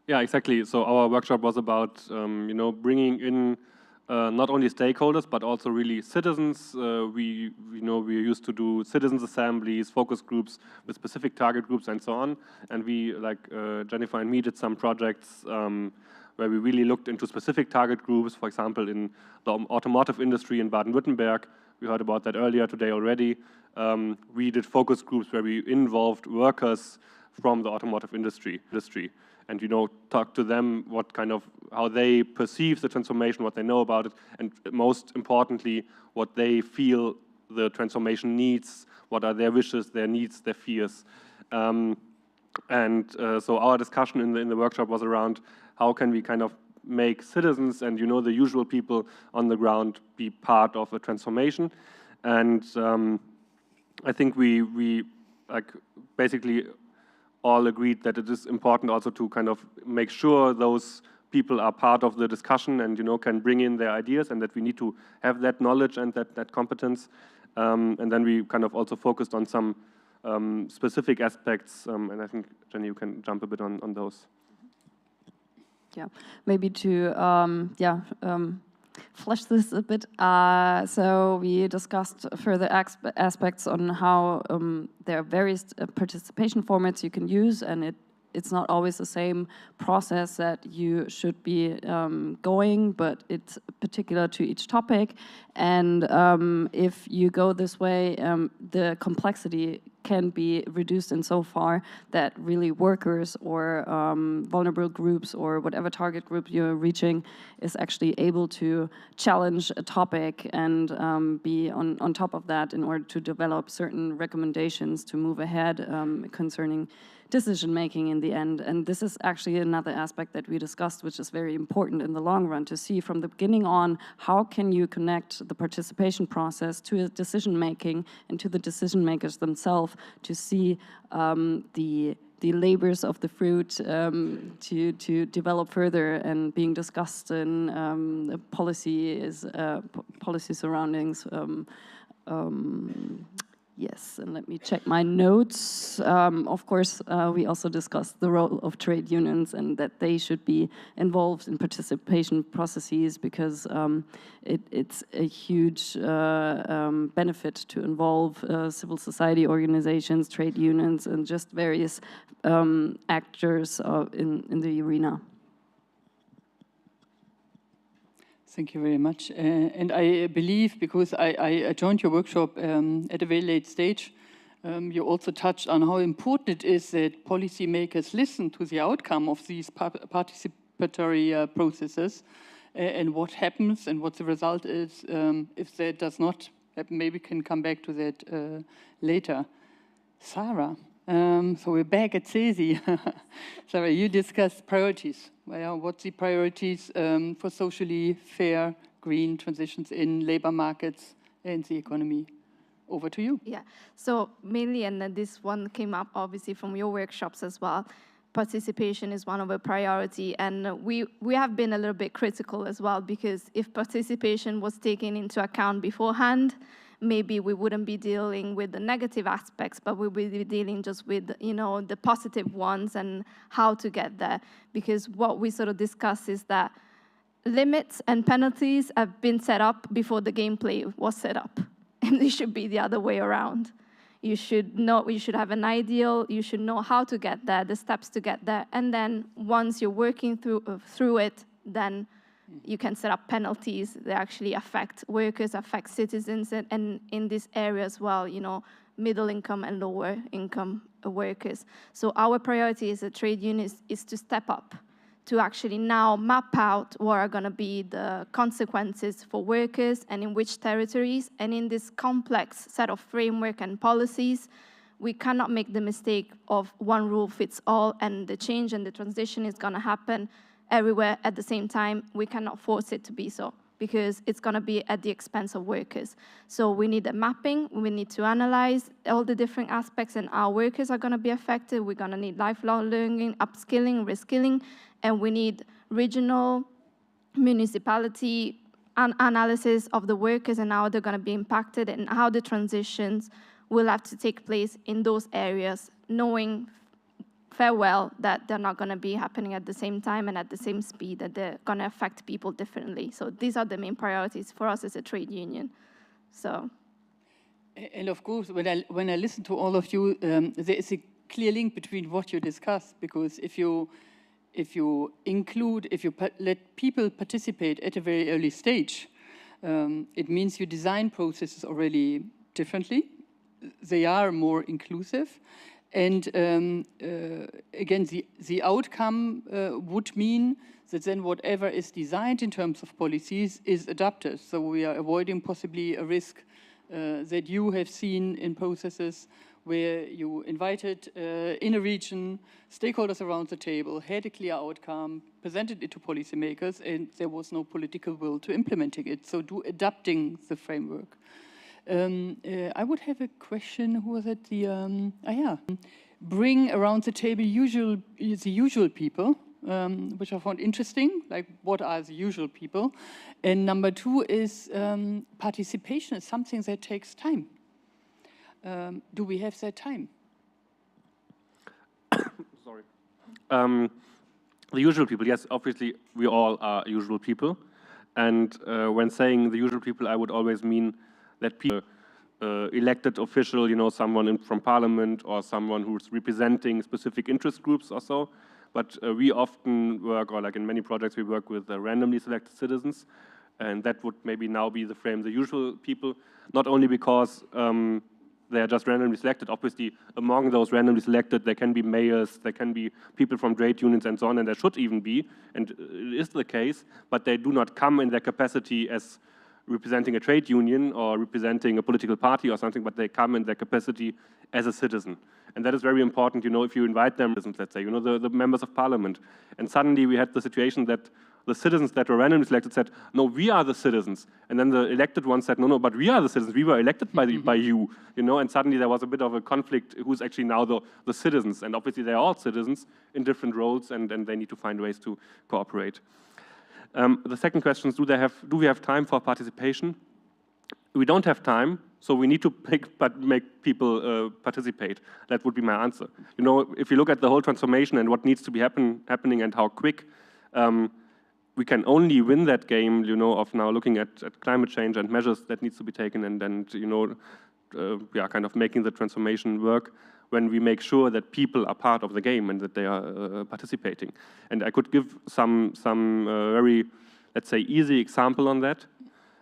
Yeah, exactly. So our workshop was about, bringing in not only stakeholders but also really citizens. We used to do citizens assemblies, focus groups with specific target groups, and so on. And we, like Jennifer and me, did some projects where we really looked into specific target groups. For example, in the automotive industry in Baden-Württemberg, we heard about that earlier today already. We did focus groups where we involved workers from the automotive industry, and talk to them how they perceive the transformation, what they know about it, and most importantly, what they feel the transformation needs, what are their wishes, their needs, their fears. So our discussion in the workshop was around how can we make citizens and the usual people on the ground be part of a transformation. And I think we like basically all agreed that it is important also to kind of make sure those people are part of the discussion and, you know, can bring in their ideas, and that we need to have that knowledge and that competence. And then we kind of also focused on some specific aspects, and I think, Jenny, you can jump a bit on those. Yeah, maybe to flesh this a bit. So we discussed further aspects on how there are various participation formats you can use, and it's not always the same process that you should be going, but it's particular to each topic. And if you go this way, the complexity can be reduced in so far that really workers or vulnerable groups or whatever target group you're reaching is actually able to challenge a topic and be on top of that in order to develop certain recommendations to move ahead concerning decision-making in the end. And this is actually another aspect that we discussed, which is very important in the long run, to see from the beginning on how can you connect the participation process to decision-making and to the decision-makers themselves to see the labors of the fruit to develop further and being discussed in policy surroundings. Yes, and let me check my notes. Of course, we also discussed the role of trade unions and that they should be involved in participation processes because it's a huge benefit to involve civil society organizations, trade unions, and just various actors in the arena. Thank you very much. And I believe, because I joined your workshop at a very late stage, you also touched on how important it is that policymakers listen to the outcome of these participatory processes and what happens and what the result is. If that does not happen, maybe we can come back to that later. Sarah, so we're back at CESI. Sarah, you discussed priorities. Well, what's the priorities for socially fair green transitions in labor markets and the economy? Over to you. Yeah, so mainly, and this one came up obviously from your workshops as well, participation is one of a priority, and we have been a little bit critical as well, because if participation was taken into account beforehand, maybe we wouldn't be dealing with the negative aspects, but we would be dealing just with, you know, the positive ones and how to get there. Because what we sort of discuss is that limits and penalties have been set up before the gameplay was set up. And it should be the other way around. You should know, you should have an ideal, you should know how to get there, the steps to get there. And then once you're working through it, then you can set up penalties that actually affect workers, affect citizens, and in this area as well, you know, middle income and lower income workers. So our priority as a trade union is to step up, to actually now map out what are going to be the consequences for workers and in which territories. And in this complex set of framework and policies, we cannot make the mistake of one rule fits all, and the change and the transition is going to happen everywhere at the same time. We cannot force it to be so, because it's going to be at the expense of workers. So we need a mapping, we need to analyze all the different aspects, and our workers are going to be affected. We're going to need lifelong learning, upskilling, reskilling, and we need regional, municipality analysis of the workers and how they're going to be impacted and how the transitions will have to take place in those areas, knowing farewell that they're not going to be happening at the same time and at the same speed, that they're going to affect people differently. So these are the main priorities for us as a trade union. So, and of course, when I listen to all of you, there is a clear link between what you discussed, because if you let people participate at a very early stage, it means you design processes already differently. They are more inclusive. And again, the outcome would mean that then whatever is designed in terms of policies is adapted. So we are avoiding possibly a risk that you have seen in processes where you invited in a region stakeholders around the table, had a clear outcome, presented it to policymakers, and there was no political will to implementing it. So adapting the framework. I would have a question. Who was it? Bring around the table the usual people, which I found interesting. Like, what are the usual people? And number two is participation is something that takes time. Do we have that time? Sorry. The usual people, yes, obviously we all are usual people. And when saying the usual people, I would always mean that people, elected official, you know, someone from parliament or someone who's representing specific interest groups or so. But we often work, or like in many projects, we work with randomly selected citizens. And that would maybe now be the frame, the usual people, not only because they are just randomly selected. Obviously, among those randomly selected, there can be mayors, there can be people from trade unions and so on, and there should even be, and it is the case, but they do not come in their capacity as representing a trade union or representing a political party or something, but they come in their capacity as a citizen. And that is very important, you know, if you invite them, let's say, you know, the members of parliament. And suddenly we had the situation that the citizens that were randomly selected said, no, we are the citizens. And then the elected ones said, no, but we are the citizens. We were elected by you, you know, and suddenly there was a bit of a conflict who's actually now the citizens. And obviously they're all citizens in different roles, and they need to find ways to cooperate. The second question is, do we have time for participation? We don't have time, so we need to make people participate. That would be my answer. You know, if you look at the whole transformation and what needs to be happening and how quick, we can only win that game, you know, of now looking at climate change and measures that needs to be taken, and you know, kind of making the transformation work when we make sure that people are part of the game and that they are participating. And I could give some very, let's say, easy example on that.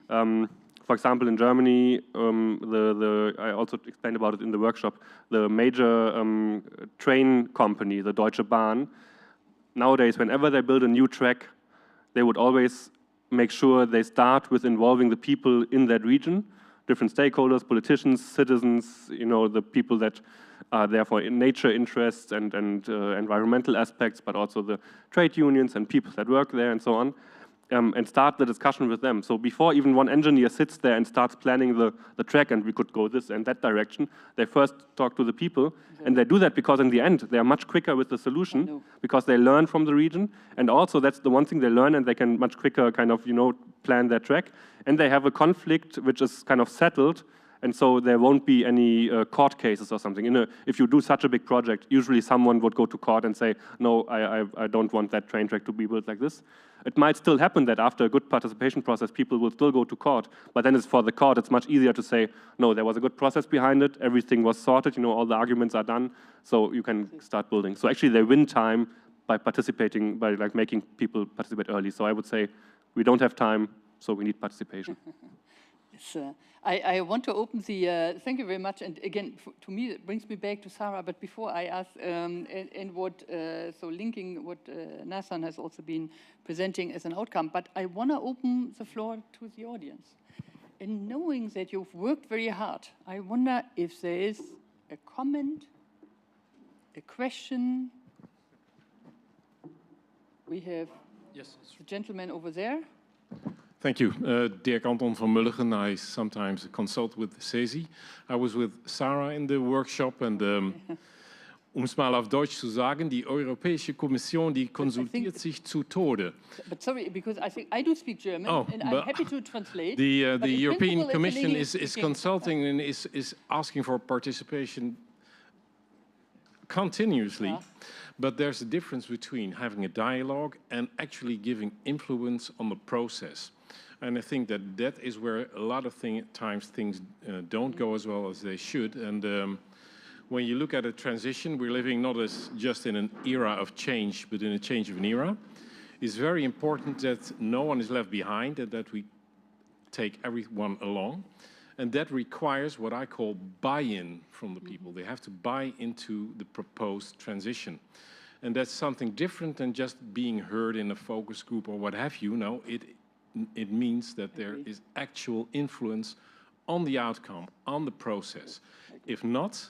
For example, in Germany, I also explained about it in the workshop, the major train company, the Deutsche Bahn, nowadays, whenever they build a new track, they would always make sure they start with involving the people in that region, different stakeholders, politicians, citizens, you know, the people that are there for nature interests and environmental aspects, but also the trade unions and people that work there and so on, and start the discussion with them. So before even one engineer sits there and starts planning the track, and we could go this and that direction, they first talk to the people, and they do that because in the end, they are much quicker with the solution, because they learn from the region, and also that's the one thing they learn, and they can much quicker kind of, you know, plan their track, and they have a conflict which is kind of settled, and so there won't be any court cases or something. If you do such a big project, usually someone would go to court and say, no, I don't want that train track to be built like this. It might still happen that after a good participation process, people will still go to court, but then it's for the court, it's much easier to say, no, there was a good process behind it, everything was sorted, you know, all the arguments are done, so you can start building. So actually they win time by participating, by like making people participate early. So I would say we don't have time, so we need participation. Yes, I want to open the, thank you very much, and again, to me, it brings me back to Sarah, but before I ask, and what, so linking what Nathan has also been presenting as an outcome, but I want to open the floor to the audience. And knowing that you've worked very hard, I wonder if there is a comment, a question. We have the gentleman over there. Thank you. Dirk Anton van Mulligen. I sometimes consult with CESI. I was with Sarah in the workshop, and es mal auf Deutsch zu sagen, die Europäische Kommission, die konsultiert sich zu Tode. But sorry, because I think I do speak German, and I'm happy to translate. The European Commission is consulting and is asking for participation continuously. But there's a difference between having a dialogue and actually giving influence on the process. And I think that is where a lot of times things don't go as well as they should. And when you look at a transition, we're living not as just in an era of change, but in a change of an era. It's very important that no one is left behind and that we take everyone along. And that requires what I call buy-in from the people. They have to buy into the proposed transition. And that's something different than just being heard in a focus group or what have you. No, it means that there is actual influence on the outcome, on the process. If not,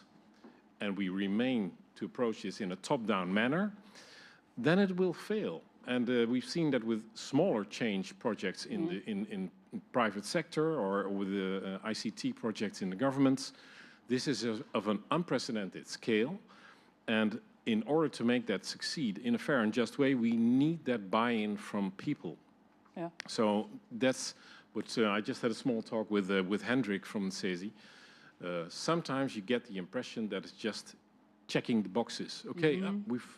and we remain to approach this in a top-down manner, then it will fail. And we've seen that with smaller change projects in the in private sector or with the ICT projects in the governments. This is of an unprecedented scale. And in order to make that succeed in a fair and just way, we need that buy-in from people. Yeah. So that's what I just had a small talk with Hendrik from CESI. Sometimes you get the impression that it's just checking the boxes. Okay,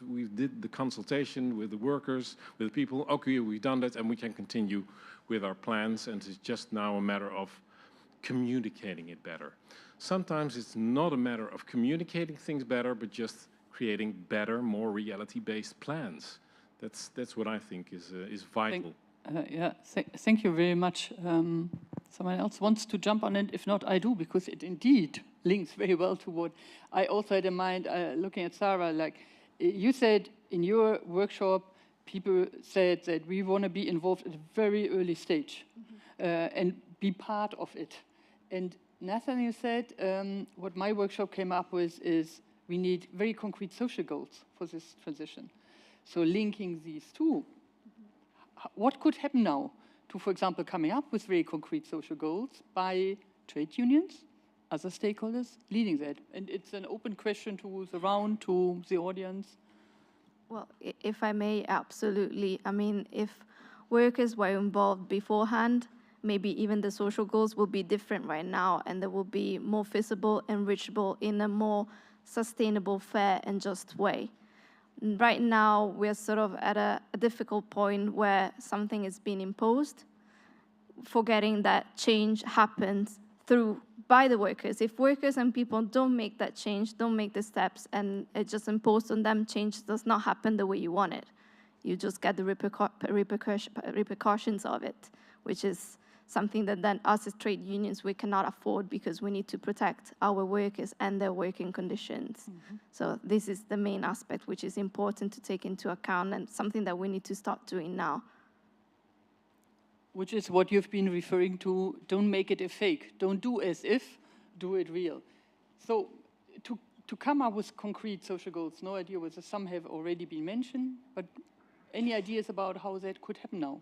we did the consultation with the workers, with the people. Okay, we've done that, and we can continue with our plans. And it's just now a matter of communicating it better. Sometimes it's not a matter of communicating things better, but just creating better, more reality-based plans. That's what I think is vital. Thank you very much. Someone else wants to jump on it? If not, I do, because it indeed links very well to what I also had in mind, looking at Sarah. Like you said in your workshop, people said that we want to be involved at a very early stage and be part of it. And Nathaniel said, what my workshop came up with is we need very concrete social goals for this transition. So linking these two, what could happen now to, for example, coming up with very concrete social goals by trade unions, other stakeholders leading that? And it's an open question to who's around, to the audience. Well, if I may, absolutely. I mean, if workers were involved beforehand, maybe even the social goals will be different right now, and they will be more feasible and reachable in a more sustainable, fair, and just way. Right now, we're sort of at a difficult point where something is being imposed, forgetting that change happens by the workers. If workers and people don't make that change, don't make the steps, and it's just imposed on them, change does not happen the way you want it. You just get the repercussions of it, which is something that then us as trade unions, we cannot afford because we need to protect our workers and their working conditions. So this is the main aspect which is important to take into account and something that we need to start doing now. Which is what you've been referring to, don't make it a fake. Don't do as if, do it real. So to come up with concrete social goals, no idea whether some have already been mentioned, but any ideas about how that could happen now?